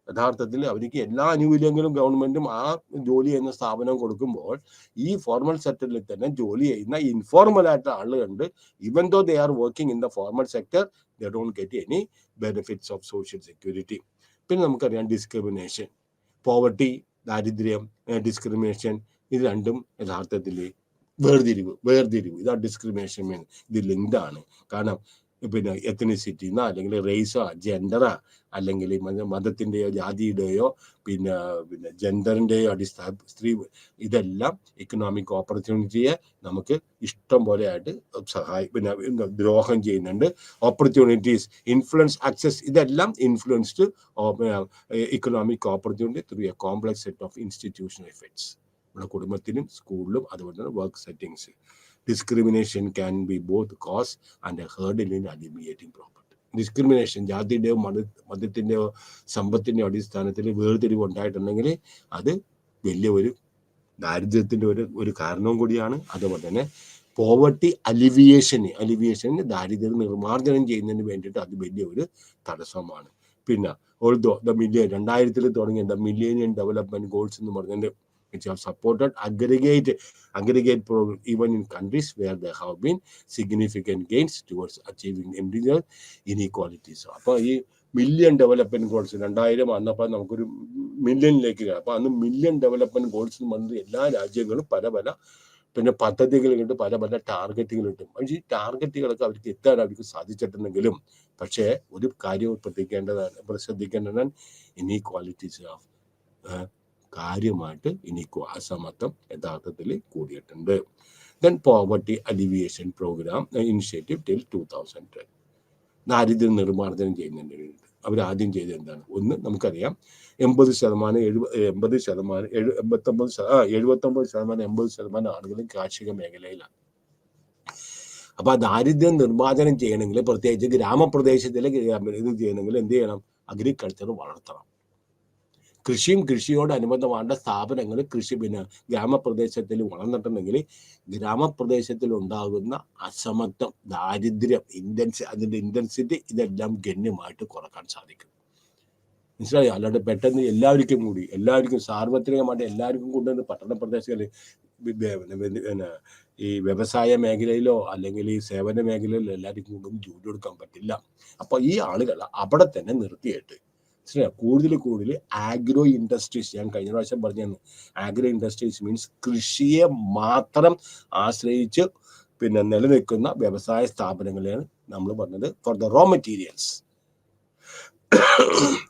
യഥാർത്ഥത്തിൽ അവർക്ക് എല്ലാ ആനുകൂല്യങ്ങളും ഗവൺമെന്റും ആ ജോലി ചെയ്യുന്ന സ്ഥാപനം കൊടുക്കുമ്പോൾ ഈ ഫോർമൽ സെക്ടറിൽ തന്നെ ജോലി ചെയ്യുന്ന ഇൻഫോർമൽ ആയിട്ട് ആളുകളുണ്ട്. Even though they are working in the formal sector, they don't get any benefits of social security. പിന്നെ നമുക്കറിയാം ഡിസ്ക്രിമിനേഷൻ, പോവർട്ടി, ദാരിദ്ര്യം, ഡിസ്ക്രിമിനേഷൻ, ഇത് രണ്ടും യഥാർത്ഥത്തിൽ വേർതിരിവ് ഇതാണ് ഡിസ്ക്രിമിനേഷൻ മീൻ. ഇത് ലിങ്ക്ഡ് ആണ്. കാരണം പിന്നെ എത്നിസിറ്റി അല്ലെങ്കിൽ റേസോ ജെൻഡറാ അല്ലെങ്കിൽ മതത്തിൻ്റെയോ ജാതിയുടെയോ പിന്നെ ജെൻഡറിൻ്റെയോ അടിസ്ഥാന സ്ത്രീ, ഇതെല്ലാം ഇക്കണോമിക് ഓപ്പർച്യൂണിറ്റിയെ നമുക്ക് ഇഷ്ടം പോലെ ആയിട്ട് പിന്നെ ദ്രോഹം ചെയ്യുന്നുണ്ട്. ഓപ്പർച്യൂണിറ്റീസ്, ഇൻഫ്ലുവൻസ്, ആക്സസ്, ഇതെല്ലാം influenced economic opportunity through A complex set of institutional effects. നമ്മുടെ കുടുംബത്തിലും സ്കൂളിലും അതുപോലെ തന്നെ work settings. Discrimination can be both cause and a hurdle in alleviating poverty. Discrimination ജാതിയുടെയോ മതത്തിൻ്റെയോ സമ്പത്തിൻ്റെയോ അടിസ്ഥാനത്തിൽ വേർതിരിവ് ഉണ്ടായിട്ടുണ്ടെങ്കിൽ അത് വലിയ ദാരിദ്ര്യത്തിൻ്റെ ഒരു കാരണവും കൂടിയാണ്. അതുപോലെ തന്നെ പോവർട്ടി അലിവിയേഷന് ദാരിദ്ര്യം നിർമ്മാർജ്ജനം ചെയ്യുന്നതിന് വേണ്ടിയിട്ട് അത് വലിയ തടസ്സമാണ്. പിന്നെ ഓൾദോ 2000 തുടങ്ങിയ ദ മില്ലേനിയം ഡെവലപ്മെന്റ് ഗോൾസ് എന്ന് പറഞ്ഞിട്ട് which have supported aggregate program even in countries where there have been significant gains towards achieving individual inequalities. അപ്പോൾ ഈ മില്യൺ ഡെവലപ്മെന്റ് ഗോൾസ് 2000 വന്നപ്പോൾ നമുക്കൊരു മില്യണിലേക്ക് കയറാം. അപ്പോൾ അന്ന് മില്യൺ ഡെവലപ്മെന്റ് ഗോൾസ് എന്ന് പറഞ്ഞത് എല്ലാ രാജ്യങ്ങളും പല പിന്നെ പദ്ധതികളുണ്ട്, പല ടാർഗറ്റുകളുണ്ട്. പക്ഷേ ഈ ടാർഗറ്റുകളൊക്കെ അവർക്ക് എത്താൻ അവർക്ക് സാധിച്ചിട്ടുണ്ടെങ്കിലും പക്ഷേ ഒരു കാര്യം ശ്രദ്ധിക്കേണ്ടതാണ് ഇനീക്വാലിറ്റീസ് ഓഫ് കാര്യമായിട്ട് അസമത്വം യഥാർത്ഥത്തിൽ കൂടിയിട്ടുണ്ട്. Then poverty alleviation programme initiative till 2010 ദാരിദ്ര്യം നിർമ്മാർജ്ജനം ചെയ്യുന്നതിന് വേണ്ടി അവരാദ്യം ചെയ്തത് എന്താണ്? ഒന്ന് നമുക്കറിയാം 80% ആളുകളും കാർഷിക മേഖലയിലാണ്. അപ്പൊ ആ ദാരിദ്ര്യം നിർമ്മാർജ്ജനം ചെയ്യണമെങ്കിൽ പ്രത്യേകിച്ച് ഗ്രാമപ്രദേശത്തിലെ ഇത് ചെയ്യണമെങ്കിൽ എന്ത് ചെയ്യണം? അഗ്രികൾച്ചർ വളർത്തണം. കൃഷിയോടനുബന്ധമായ സ്ഥാപനങ്ങൾ ഗ്രാമപ്രദേശത്തിൽ വളർന്നിട്ടുണ്ടെങ്കിൽ ഗ്രാമപ്രദേശത്തിൽ ഉണ്ടാകുന്ന അസമത്വം, ദാരിദ്ര്യം, അതിന്റെ ഇന്റൻസിറ്റി ഇതെല്ലാം ഗണ്യമായിട്ട് കുറക്കാൻ സാധിക്കും. മനസ്സിലായോ? അല്ലാണ്ട് പെട്ടെന്ന് എല്ലാവർക്കും സാർവത്രികമായിട്ട് എല്ലാവർക്കും കൊണ്ടുവന്ന് പട്ടണ പ്രദേശങ്ങളിൽ ഈ വ്യവസായ മേഖലയിലോ അല്ലെങ്കിൽ ഈ സേവന മേഖലയിലോ എല്ലാവർക്കും കൊണ്ടൊന്നും ജോലി കൊടുക്കാൻ പറ്റില്ല. അപ്പൊ ഈ ആളുകൾ അവിടെ തന്നെ നിർത്തിയിട്ട് കൂടുതൽ ആഗ്രോ ഇൻഡസ്ട്രീസ്, ഞാൻ കഴിഞ്ഞ പ്രാവശ്യം പറഞ്ഞു, ആഗ്രോ ഇൻഡസ്ട്രീസ് മീൻസ് കൃഷിയെ മാത്രം ആശ്രയിച്ച് നിലനിൽക്കുന്ന വ്യവസായ സ്ഥാപനങ്ങളെയാണ് നമ്മൾ പറഞ്ഞത്. ഫോർ ദ റോ മെറ്റീരിയൽസ്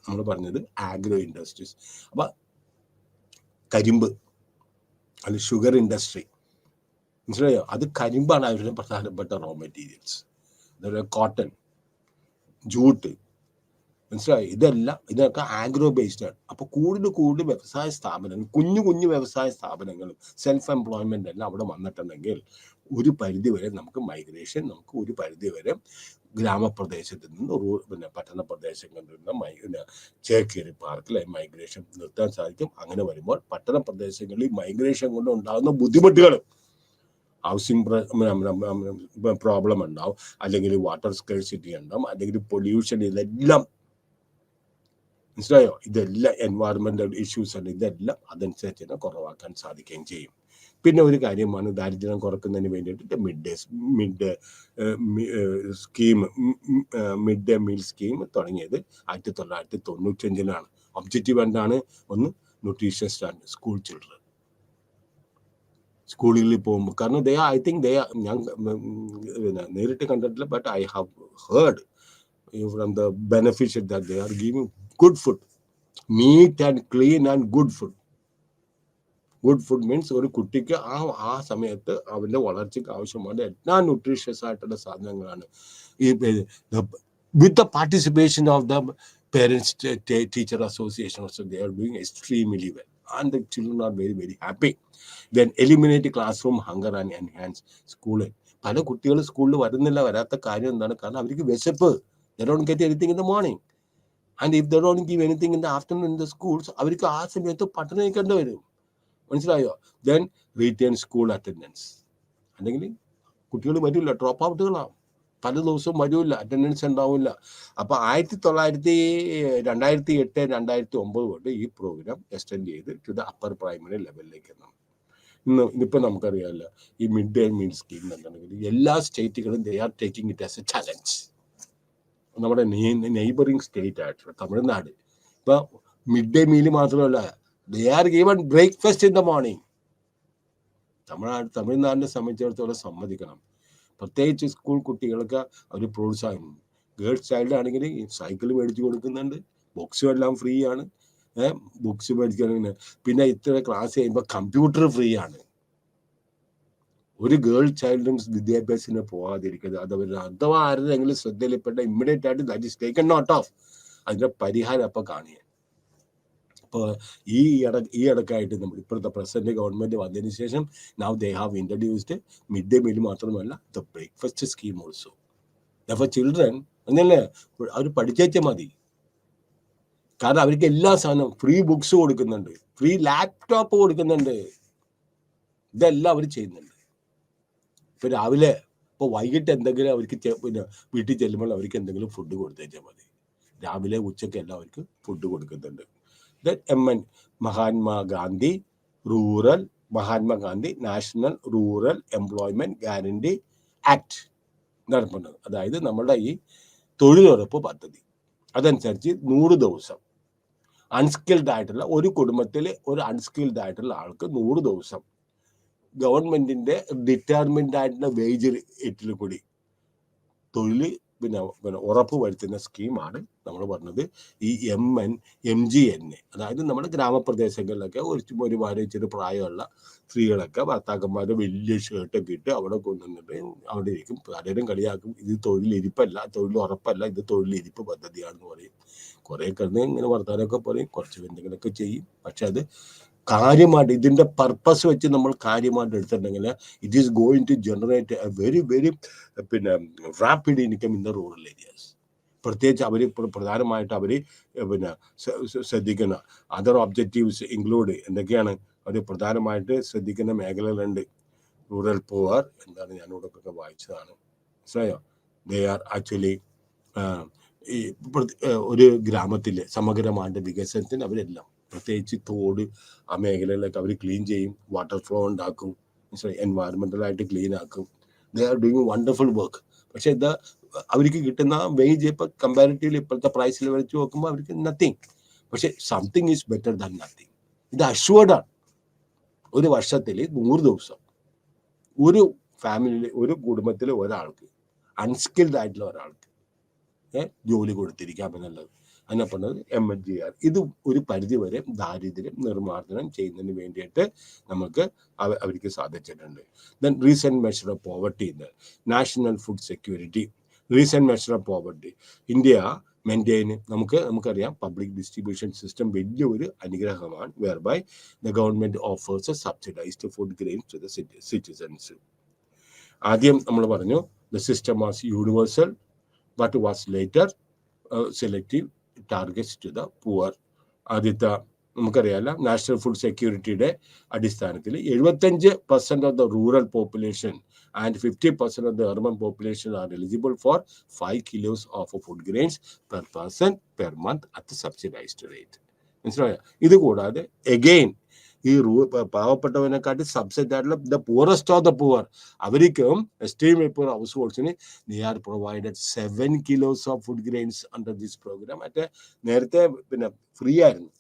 നമ്മൾ പറഞ്ഞത് ആഗ്രോ ഇൻഡസ്ട്രീസ്. അപ്പൊ കരിമ്പ്, അത് ഷുഗർ ഇൻഡസ്ട്രി, മനസ്സിലായോ? അത് കരിമ്പാണ് അവരുടെ പ്രധാനപ്പെട്ട റോ മെറ്റീരിയൽസ്. അതുപോലെ കോട്ടൺ, ജൂട്ട്, മനസ്സിലായി? ഇതൊക്കെ ആഗ്രോ ബേസ്ഡ് ആണ്. അപ്പൊ കൂടുതൽ വ്യവസായ സ്ഥാപനങ്ങൾ, കുഞ്ഞു വ്യവസായ സ്ഥാപനങ്ങളും സെൽഫ് എംപ്ലോയ്മെന്റ് എല്ലാം അവിടെ വന്നിട്ടുണ്ടെങ്കിൽ ഒരു പരിധി വരെ നമുക്ക് ഒരു പരിധി വരെ ഗ്രാമപ്രദേശത്ത് നിന്ന് പട്ടണ പ്രദേശങ്ങളിൽ നിന്ന് ചേക്കേരി പാർക്കിൽ മൈഗ്രേഷൻ നിർത്താൻ സാധിക്കും. അങ്ങനെ വരുമ്പോൾ പട്ടണ പ്രദേശങ്ങളിൽ മൈഗ്രേഷൻ കൊണ്ട് ഉണ്ടാകുന്ന ബുദ്ധിമുട്ടുകളും, ഹൗസിംഗ് പ്രോബ്ലം ഉണ്ടാവും, അല്ലെങ്കിൽ വാട്ടർ സ്കേഴ്സിറ്റി ഉണ്ടാവും, അല്ലെങ്കിൽ പൊല്യൂഷൻ, ഇതെല്ലാം മനസ്സിലായോ? ഇതെല്ലാം എൻവയറമെന്റൽ ഇഷ്യൂസ് ആണ്. ഇതെല്ലാം അതനുസരിച്ച് തന്നെ കുറവാക്കാൻ സാധിക്കുകയും ചെയ്യും. പിന്നെ ഒരു കാര്യമാണ് ദാരിദ്ര്യം കുറക്കുന്നതിന് വേണ്ടിയിട്ട് മിഡ് ഡേ മീൽ സ്കീം തുടങ്ങിയത് 1995 ഒബ്ജക്റ്റീവ് എന്താണ്? ഒന്ന്, ന്യൂട്രീഷ്യസ് ആൻഡ് സ്കൂൾ ചിൽഡ്രൻ. സ്കൂളുകളിൽ പോകുമ്പോൾ, കാരണം ഞാൻ നേരിട്ട് കണ്ടിട്ടില്ല, but I have heard from the beneficiary that they are giving good food, neat and clean and good food. Good food means ഒരു കുട്ടിക്ക് ആ സമയത്ത് അവന്റെ വളർച്ചയ്ക്ക് ആവശ്യമായ എല്ലാ ന്യൂട്രീഷ്യസ് ആയിട്ടുള്ള സാധനങ്ങളാണ്. With the participation of the parents teacher association also, they are doing extremely well and the children are very very happy. Then eliminate classroom hunger and enhance school. പല കുട്ടികൾ സ്കൂളിൽ വരാത്ത കാര്യം എന്താണ്? കാരണം അവർക്ക് വിശപ്പ്. They don't get anything in the morning. And if they don't give anything in the afternoon in the schools, അവർക്ക് ആ സമയത്ത് പട്ടണം നിൽക്കേണ്ടി വരും. മനസ്സിലായോ? Then retain school attendance. അല്ലെങ്കിൽ കുട്ടികൾ വരില്ല, ഡ്രോപ്പ് ഔട്ടുകളാണ്, പല ദിവസവും വരില്ല, അറ്റൻഡൻസ് ഉണ്ടാവില്ല. അപ്പൊ 2008-2009 തൊട്ട് ഈ പ്രോഗ്രാം എക്സ്റ്റെൻഡ് ചെയ്ത് ടു ദ അപ്പർ പ്രൈമറി ലെവലിലേക്ക് എന്നാണ്. ഇന്നിപ്പോ നമുക്കറിയാമല്ലോ ഈ മിഡ് ഡേ മീൽ സ്കീം എന്നുണ്ടെങ്കിൽ എല്ലാ സ്റ്റേറ്റുകളും they are taking it as a challenge. നമ്മുടെ നെയ്ബറിംഗ് സ്റ്റേറ്റ് ആയിട്ടുള്ള തമിഴ്നാട് ഇപ്പൊ മിഡ് ഡേ മീൽ മാത്രമല്ല, they are given breakfast in the morning. തമിഴ്നാടിനെ സംബന്ധിച്ചിടത്തോളം സമ്മതിക്കണം, പ്രത്യേകിച്ച് സ്കൂൾ കുട്ടികൾക്ക് അവർ പ്രോത്സാഹനം. ഗേൾസ് ചൈൽഡ് ആണെങ്കിൽ സൈക്കിൾ മേടിച്ചു കൊടുക്കുന്നുണ്ട്, ബുക്സും എല്ലാം ഫ്രീ ആണ്. ബുക്സ് മേടിക്കുകയാണെങ്കിൽ പിന്നെ ഇത്ര ക്ലാസ് കഴിയുമ്പോൾ കമ്പ്യൂട്ടർ ഫ്രീ ആണ്. ഒരു ഗേൾ ചൈൽഡും വിദ്യാഭ്യാസത്തിന് പോകാതിരിക്കുന്നത്, അത് അഥവാ ആരുടെയെങ്കിലും ശ്രദ്ധയിൽപ്പെട്ട ഇമ്മീഡിയറ്റ് ആയിട്ട് that is taken note of. അതിന്റെ പരിഹാരം അപ്പൊ കാണുക. അപ്പോൾ ഈ ഇടക്കായിട്ട് നമ്മൾ ഇപ്പോഴത്തെ പ്രസന്റ് ഗവൺമെന്റ് വന്നതിന് ശേഷം now they have introduced mid day meal മാത്രമല്ല the breakfast scheme also. For children എന്നല്ലേ അവർ പഠിച്ചേച്ചാൽ മതി. കാരണം അവർക്ക് എല്ലാ സാധനവും ഫ്രീ ബുക്സ് കൊടുക്കുന്നുണ്ട്, ഫ്രീ ലാപ്ടോപ്പ് കൊടുക്കുന്നുണ്ട്, ഇതെല്ലാം അവർ ചെയ്യുന്നുണ്ട്. ഇപ്പൊ രാവിലെ വൈകിട്ട് എന്തെങ്കിലും അവർക്ക് വീട്ടിൽ ചെല്ലുമ്പോൾ അവർക്ക് എന്തെങ്കിലും ഫുഡ് കൊടുത്തേച്ചാൽ മതി. രാവിലെ ഉച്ചയ്ക്ക് എല്ലാം അവർക്ക് ഫുഡ് കൊടുക്കുന്നുണ്ട്. Mahatma Gandhi rural Mahatma Gandhi national rural employment guarantee act നടത്തുന്നത്. അതായത് നമ്മളുടെ ഈ തൊഴിലുറപ്പ് പദ്ധതി അതനുസരിച്ച് 100 ദിവസം അൺസ്കിൽഡ് ആയിട്ടുള്ള ഒരു കുടുംബത്തിൽ ഒരു അൺസ്കിൽഡ് ആയിട്ടുള്ള ആൾക്ക് 100 ദിവസം ഗവൺമെന്റിന്റെ ഡിറ്റർമിൻഡ് ആയിട്ടുള്ള വേജ് റേറ്റിൽ കൂടി തൊഴിൽ പിന്നെ ഉറപ്പ് വരുത്തുന്ന സ്കീമാണ് നമ്മൾ പറഞ്ഞത് ഈ MGNA. അതായത് നമ്മുടെ ഗ്രാമപ്രദേശങ്ങളിലൊക്കെ ഒരുപാട് ഇച്ചിരി പ്രായമുള്ള സ്ത്രീകളൊക്കെ ഭർത്താക്കന്മാരുടെ വലിയ ഷർട്ടൊക്കെ ഇട്ട് അവിടെ കൊണ്ടുവന്നിട്ട് അവിടെ ഇരിക്കും. പലരും കളിയാക്കും ഇത് തൊഴിലിരിപ്പല്ല, തൊഴിലുറപ്പല്ല, ഇത് തൊഴിലിരിപ്പ് പദ്ധതിയാണെന്ന് പറയും. കുറെ കിടന്ന് ഇങ്ങനെ വർത്താനമൊക്കെ പറയും, കുറച്ച് എന്തെങ്കിലുമൊക്കെ ചെയ്യും. പക്ഷെ അത് കാര്യമായിട്ട് ഇതിന്റെ പർപ്പസ് വെച്ച് നമ്മൾ കാര്യമായിട്ട് എടുത്തിട്ടുണ്ടെങ്കിൽ it is going to generate a very very പിന്നെ rapid income in the rural areas. പ്രത്യേകിച്ച് അവർ പ്രധാനമായിട്ട് അവർ പിന്നെ ശ്രദ്ധിക്കുന്ന അതർ ഒബ്ജക്റ്റീവ്സ് ഇൻക്ലൂഡ് എന്തൊക്കെയാണ് അവർ പ്രധാനമായിട്ട് ശ്രദ്ധിക്കുന്ന മേഖലകളുണ്ട്. റൂറൽ പുവർ എന്താണ് ഞാനിവിടെ വായിച്ചതാണ്, മനസ്സിലായോ? ദേ ആർ ആക്ച്വലി ഈ ഒരു ഗ്രാമത്തിലെ സമഗ്രമായിട്ട് വികസനത്തിന് അവരെല്ലാം പ്രത്യേകിച്ച് തോട് ആ മേഖലയിലൊക്കെ അവർ ക്ലീൻ ചെയ്യും, വാട്ടർ ഫ്ലോ ഉണ്ടാക്കും, എൻവയറമെന്റലായിട്ട് ക്ലീൻ ആക്കും. They are doing wonderful work. പക്ഷെ ഇത് അവർക്ക് കിട്ടുന്ന വേജ് ഇപ്പൊ കമ്പാരിറ്റീവ്ലി ഇപ്പോഴത്തെ പ്രൈസിൽ വെച്ച് നോക്കുമ്പോൾ അവർക്ക് നത്തിങ്. പക്ഷെ something is better than nothing. ഇത് അഷ്വേർഡാണ്. ഒരു വർഷത്തിൽ 100 ദിവസം ഒരു ഫാമിലിയിൽ ഒരു കുടുംബത്തിലെ ഒരാൾക്ക് അൺസ്കിൽഡ് ആയിട്ടുള്ള ഒരാൾക്ക് ജോലി കൊടുത്തിരിക്കാം എന്നുള്ളത് അതിനെ പറഞ്ഞത് MGR. ഇത് ഒരു പരിധിവരെ ദാരിദ്ര്യം നിർമ്മാർജ്ജനം ചെയ്യുന്നതിന് വേണ്ടിയിട്ട് നമുക്ക് അവർക്ക് സാധിച്ചിട്ടുണ്ട്. Then recent measure of poverty, national food security, recent measure of poverty. India maintain നമുക്കറിയാം പബ്ലിക് ഡിസ്ട്രിബ്യൂഷൻ സിസ്റ്റം വലിയ ഒരു അനുഗ്രഹമാണ്, whereby the government offers subsidised food grains to the citizens. ആദ്യം നമ്മൾ പറഞ്ഞു the system was universal but was later selective targets to the poor. ആദ്യത്തെ നമുക്കറിയാലോ നാഷണൽ ഫുഡ് സെക്യൂരിറ്റിയുടെ അടിസ്ഥാനത്തിൽ 75% of the rural population and 50% of the urban population are eligible for 5 kilos of food grains per person per month at subsidized rate. മനസ്സിലായോ? ഇത് കൂടാതെ എഗെയിൻ ഈ പാവപ്പെട്ടവനെക്കാട്ടി സബ്സിഡി ആയിട്ടുള്ള the poorest of the poor അവർക്കും എക്സ്ട്രീംലി പൂർ ഹൗസ് ഹോൾഡ്സിന് they are provided 7 kilos of food grains under this programme. മറ്റേ നേരത്തെ പിന്നെ ഫ്രീ ആയിരുന്നു.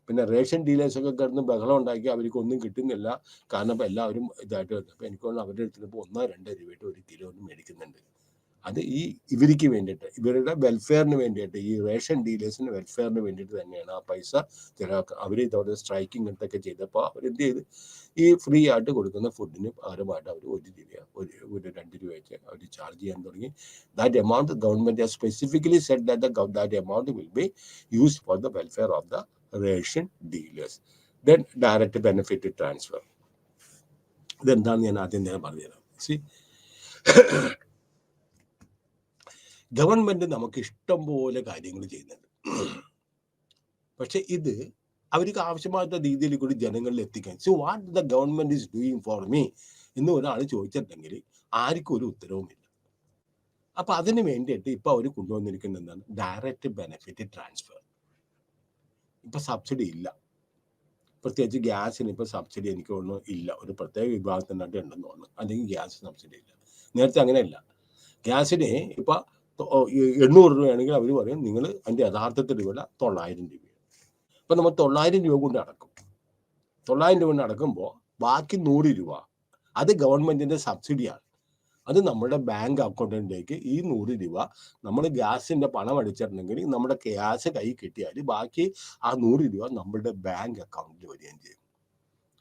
പിന്നെ റേഷൻ ഡീലേഴ്സൊക്കെ കിടന്ന് ബഹളം ഉണ്ടാക്കി അവർക്ക് ഒന്നും കിട്ടുന്നില്ല. കാരണം ഇപ്പം എല്ലാവരും ഇതായിട്ട് വരുന്നത്. അപ്പം എനിക്ക് തോന്നുന്നു അവരുടെ അടുത്ത് ഇപ്പോൾ 1-2 രൂപയായിട്ട് 1 കിലോ മേടിക്കുന്നുണ്ട്. അത് ഇവർക്ക് വേണ്ടിയിട്ട്, ഇവരുടെ വെൽഫെയറിന് വേണ്ടിയിട്ട്, ഈ റേഷൻ ഡീലേഴ്സിന് വെൽഫെയറിന് വേണ്ടിയിട്ട് തന്നെയാണ് ആ പൈസ ചിലവാക്കുക. അവർ ഇതോടെ സ്ട്രൈക്കിംഗ് ഇതൊക്കെ ചെയ്തപ്പോൾ അവരെന്ത് ചെയ്ത് ഈ ഫ്രീ ആയിട്ട് കൊടുക്കുന്ന ഫുഡിന് പകരമായിട്ട് അവർ 1 രൂപ 2 രൂപ വെച്ച് അവർ ചാർജ് ചെയ്യാൻ തുടങ്ങി. That amount government has specifically said that amount will be used for the welfare of the ration dealers. Then direct benefit transfer. ഇതെന്താണെന്ന് ഞാൻ ആദ്യം തന്നെ പറഞ്ഞുതരാം. സി, ഗവൺമെന്റ് നമുക്ക് ഇഷ്ടം പോലെ കാര്യങ്ങൾ ചെയ്യുന്നുണ്ട്. പക്ഷെ ഇത് അവർക്ക് ആവശ്യമായിട്ടുള്ള രീതിയിൽ കൂടി ജനങ്ങളിൽ എത്തിക്കാൻ. So what the government is doing for me എന്ന് ഒരാൾ ചോദിച്ചിട്ടുണ്ടെങ്കിൽ ആർക്കും ഒരു ഉത്തരവുമില്ല. അപ്പൊ അതിന് വേണ്ടിയിട്ട് ഇപ്പൊ അവർ കൊണ്ടുവന്നിരിക്കുന്നത് എന്താണ്? Direct benefit transfer. ഇപ്പൊ സബ്സിഡി ഇല്ല, പ്രത്യേകിച്ച് ഗ്യാസിന് ഇപ്പൊ സബ്സിഡി എനിക്ക് തോന്നുന്നു ഇല്ല. ഒരു പ്രത്യേക വിഭാഗത്തിനായിട്ട് ഉണ്ടെന്ന് തോന്നുന്നു, അല്ലെങ്കിൽ ഗ്യാസ് സബ്സിഡി ഇല്ല. നേരത്തെ അങ്ങനെയല്ല. ഗ്യാസിന് ഇപ്പൊ 800 രൂപയാണെങ്കിൽ അവർ പറയും നിങ്ങൾ അതിന്റെ യഥാർത്ഥത്തിൽ വില 900 രൂപയാണ്. ഇപ്പൊ നമ്മൾ 900 രൂപ കൊണ്ട് അടക്കും. 900 രൂപ കൊണ്ട് അടക്കുമ്പോൾ ബാക്കി 100 രൂപ അത് ഗവൺമെന്റിന്റെ സബ്സിഡിയാണ്. അത് നമ്മുടെ ബാങ്ക് അക്കൗണ്ടിലേക്ക് ഈ 100 രൂപ നമ്മൾ ഗ്യാസിന്റെ പണം അടിച്ചിട്ടുണ്ടെങ്കിൽ നമ്മുടെ ഗ്യാസ് കൈ കിട്ടിയാൽ ബാക്കി ആ 100 രൂപ നമ്മുടെ ബാങ്ക് അക്കൗണ്ടിൽ വരികയും ചെയ്യും.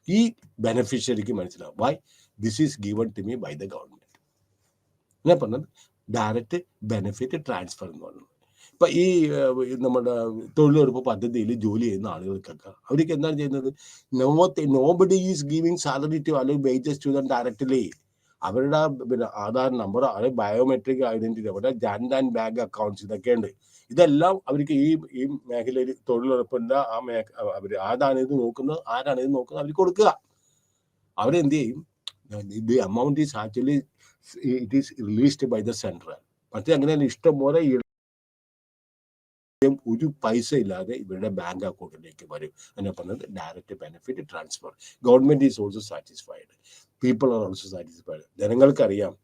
ഈ ബെനിഫിഷ്യറിക്ക് മനസ്സിലാവും why this is given to me by the government. ഞാൻ പറഞ്ഞത് ഡയറക്റ്റ് ബെനിഫിറ്റ് ട്രാൻസ്ഫർ എന്ന് പറയുന്നത്. ഇപ്പൊ ഈ നമ്മുടെ തൊഴിലുറപ്പ് പദ്ധതിയിൽ ജോലി ചെയ്യുന്ന ആളുകൾക്കൊക്കെ അവർക്ക് എന്താണ് ചെയ്യുന്നത്? Nobody is giving salary to അല്ലെങ്കിൽ വേജസ് ടു ദം ഡയറക്റ്റ്ലി. അവരുടെ പിന്നെ ആധാർ നമ്പർ, അവരുടെ ബയോമെട്രിക് ഐഡന്റിറ്റി, അവരുടെ ജൻ ആൻഡ് ബാങ്ക് അക്കൗണ്ട്സ് ഇതൊക്കെ ഉണ്ട്. ഇതെല്ലാം അവർക്ക് ഈ മേഖലയിൽ തൊഴിലുറപ്പിന്റെ അവർ ആരാണ് ഇത് നോക്കുന്നത് അവർക്ക് കൊടുക്കുക. അവരെന്ത് ചെയ്യും? The amount is actually it is released by the central. പക്ഷേ അങ്ങനെയല്ല, ഇഷ്ടം പോലെ ഒരു പൈസ ഇല്ലാതെ ഇവരുടെ ബാങ്ക് അക്കൗണ്ടിലേക്ക് വരും. അതിനെ പറഞ്ഞത് direct benefit transfer. Government is also satisfied, people are also satisfied. ജനങ്ങൾക്കറിയാം,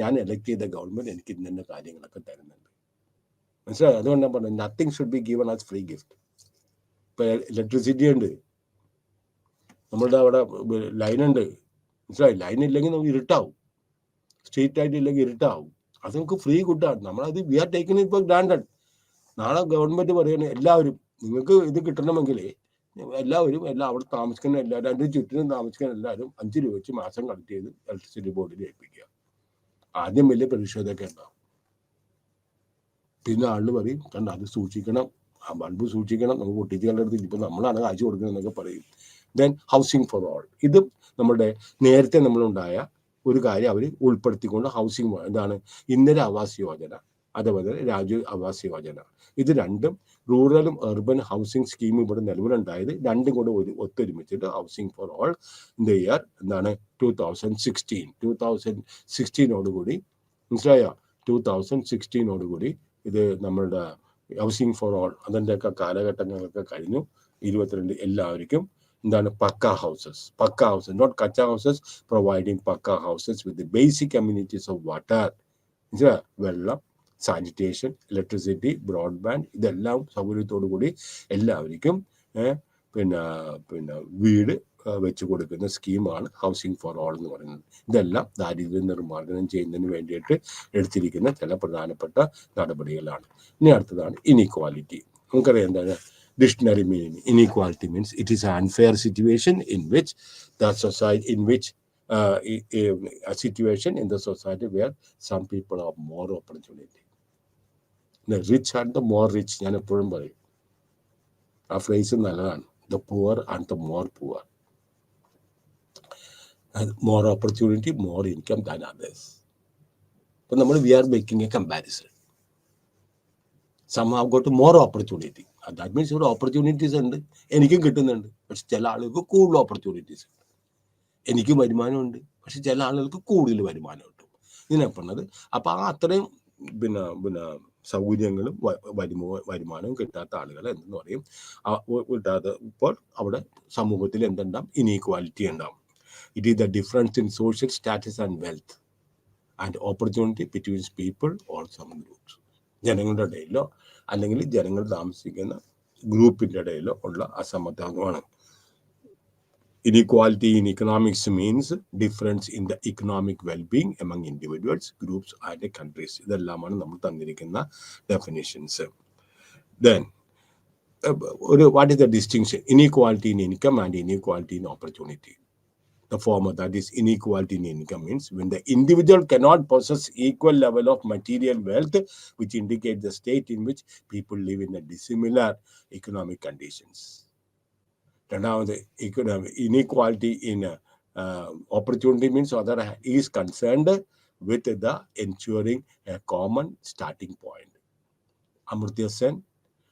ഞാൻ എലക്ട് ചെയ്ത ഗവൺമെന്റ് എനിക്ക് ഇന്ന കാര്യങ്ങളൊക്കെ തരുന്നുണ്ട്. മനസ്സിലായി? അതുകൊണ്ടാണ് പറഞ്ഞത് nothing should be given as free gift. ഇപ്പൊ ഇലക്ട്രിസിറ്റി ഉണ്ട്, നമ്മളുടെ അവിടെ ലൈൻ ഉണ്ട്, മനസ്സിലായി? ലൈൻ ഇല്ലെങ്കിൽ നമുക്ക് ഇരുട്ടാവും, സ്ട്രീറ്റ് ആയിട്ട് ഇല്ലെങ്കിൽ ഇരുട്ടാവും. അത് നമുക്ക് ഫ്രീ കിട്ടാണ്. നമ്മളത് we are taking it for granted. നാളെ ഗവൺമെന്റ് പറയുന്നത് എല്ലാവരും നിങ്ങൾക്ക് ഇത് കിട്ടണമെങ്കിൽ എല്ലാവരും അവിടെ താമസിക്കുന്ന എല്ലാവരും, അതിന്റെ ചുറ്റിനും താമസിക്കുന്ന എല്ലാവരും 5 രൂപ വെച്ച് മാസം കളക്ട് ചെയ്ത് ഇലക്ട്രിസിറ്റി ബോർഡിൽ ഏൽപ്പിക്കുക. ആദ്യം വലിയ പ്രതിഷേധമൊക്കെ ഉണ്ടാവും. പിന്നെ ആള് പറയും, കണ്ട അത് സൂക്ഷിക്കണം, ആ ബൾബ് സൂക്ഷിക്കണം, നമുക്ക് പൊട്ടിച്ച് കണ്ടെടുത്തില്ല, ഇപ്പൊ നമ്മളാണ് കാശ് കൊടുക്കുന്നത് എന്നൊക്കെ പറയും. ദെൻ ഹൗസിംഗ് ഫോർ ഓൾ, ഇതും നമ്മുടെ നേരത്തെ നമ്മളുണ്ടായ ഒരു കാര്യം അവർ ഉൾപ്പെടുത്തിക്കൊണ്ട് ഹൗസിംഗ്, എന്താണ് ഇന്ദിര ആവാസ് യോജന, അതുപോലെ രാജീവ് ആവാസ് യോജന, ഇത് രണ്ടും റൂറലും അർബൻ ഹൗസിംഗ് സ്കീം ഇവിടെ നിലവിലുണ്ടായത്, രണ്ടും കൂടെ ഒത്തൊരുമിച്ചിട്ട് housing for all in the year എന്താണ് 2016 മനസ്സിലായോ? 2016 ഇത് നമ്മളുടെ ഹൗസിംഗ് ഫോർ ഓൾ അതിൻ്റെയൊക്കെ കാലഘട്ടങ്ങളൊക്കെ കഴിഞ്ഞു. 22 എല്ലാവർക്കും എന്താണ് pucca houses, not kutcha houses, providing pucca houses with basic communities of water, വെള്ളം, സാനിറ്റേഷൻ, ഇലക്ട്രിസിറ്റി, ബ്രോഡ്ബാൻഡ്, ഇതെല്ലാം സൗകര്യത്തോടു കൂടി എല്ലാവർക്കും പിന്നെ വീട് വെച്ച് കൊടുക്കുന്ന സ്കീമാണ് ഹൗസിംഗ് ഫോർ ഓൾ എന്ന് പറയുന്നത്. ഇതെല്ലാം ദാരിദ്ര്യ നിർമ്മാർജ്ജനം ചെയ്യുന്നതിന് വേണ്ടിയിട്ട് എടുത്തിരിക്കുന്ന ചില പ്രധാനപ്പെട്ട നടപടികളാണ്. ഇനി അടുത്തതാണ് ഇനീക്വാലിറ്റി. നമുക്കറിയാം എന്താണ് dictionary meaning. Inequality means it is unfair situation in which the society a situation in the society where some people have more opportunity. The rich and the more rich, ഞാൻ എപ്പോഴും പറയും, ആ ഫ്രേസ് നല്ലതാണ്. The poor and the more poor. More opportunity, more income than others. അപ്പോൾ നമ്മൾ we are making a comparison. Some have got more opportunity. That means ഇവിടെ ഓപ്പർച്യൂണിറ്റീസ് ഉണ്ട്, എനിക്കും കിട്ടുന്നുണ്ട്. പക്ഷെ ചില ആളുകൾക്ക് കൂടുതൽ ഓപ്പർച്യൂണിറ്റീസ് ഉണ്ട്. എനിക്ക് വരുമാനമുണ്ട്, പക്ഷെ ചില ആളുകൾക്ക് കൂടുതൽ വരുമാനം കിട്ടും. ഇതിനെ പറഞ്ഞത് അപ്പോൾ ആ അത്രയും പിന്നെ സൗകര്യങ്ങളും വരുമാനവും കിട്ടാത്ത ആളുകൾ എന്ന് പറയും. കിട്ടാതെ ഇപ്പോൾ അവിടെ സമൂഹത്തിൽ എന്തുണ്ടാവും? ഇനീക്വാലിറ്റി ഉണ്ടാവും. It is the difference in social status and wealth and opportunity between people or some groups. ജനങ്ങളുടെ ഇടയിലോ അല്ലെങ്കിൽ ജനങ്ങൾ താമസിക്കുന്ന ഗ്രൂപ്പിൻ്റെ ഇടയിലോ ഉള്ള അസമത്വമാണ്. Inequality in economics means difference in the economic well-being among individuals, groups and countries. ഇതെല്ലാമാണ് നമ്മൾ തന്നിരിക്കുന്ന definitions. Then, what is the distinction? Inequality in income and inequality in opportunity. The former, that is inequality in income, means when the individual cannot possess equal level of material wealth, which indicates the state in which people live in a dissimilar economic conditions. രണ്ടാമത് inequality in opportunity means other is concerned with the ensuring a common starting point. Amartya Sen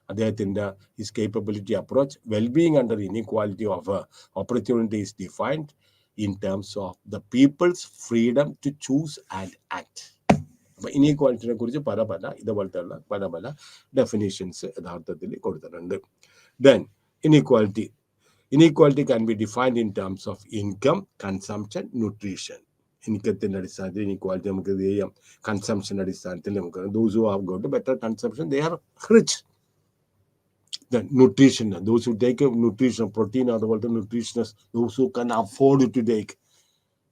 അദ്ദേഹത്തിൻ്റെ his capability approach wellbeing under inequality of opportunity is defined in terms of the people's freedom to choose and act. അപ്പം ഇനീക്വാലിറ്റിനെ കുറിച്ച് ഇതുപോലത്തെ പല ഡെഫിനേഷൻസ് യഥാർത്ഥത്തിൽ കൊടുത്തിട്ടുണ്ട്. Then Inequality can be defined in terms of income, consumption, nutrition. ഇൻകത്തിൻ്റെ അടിസ്ഥാനത്തിൽ ഇനീക്വാലിറ്റി നമുക്ക് ഇത് ചെയ്യാം. കൺസംഷൻ്റെ അടിസ്ഥാനത്തിൽ നമുക്ക് those who have got better consumption, they are rich. Then nutrition, those who take nutrition, protein, അതുപോലത്തെ nutritionists, those who can afford to take,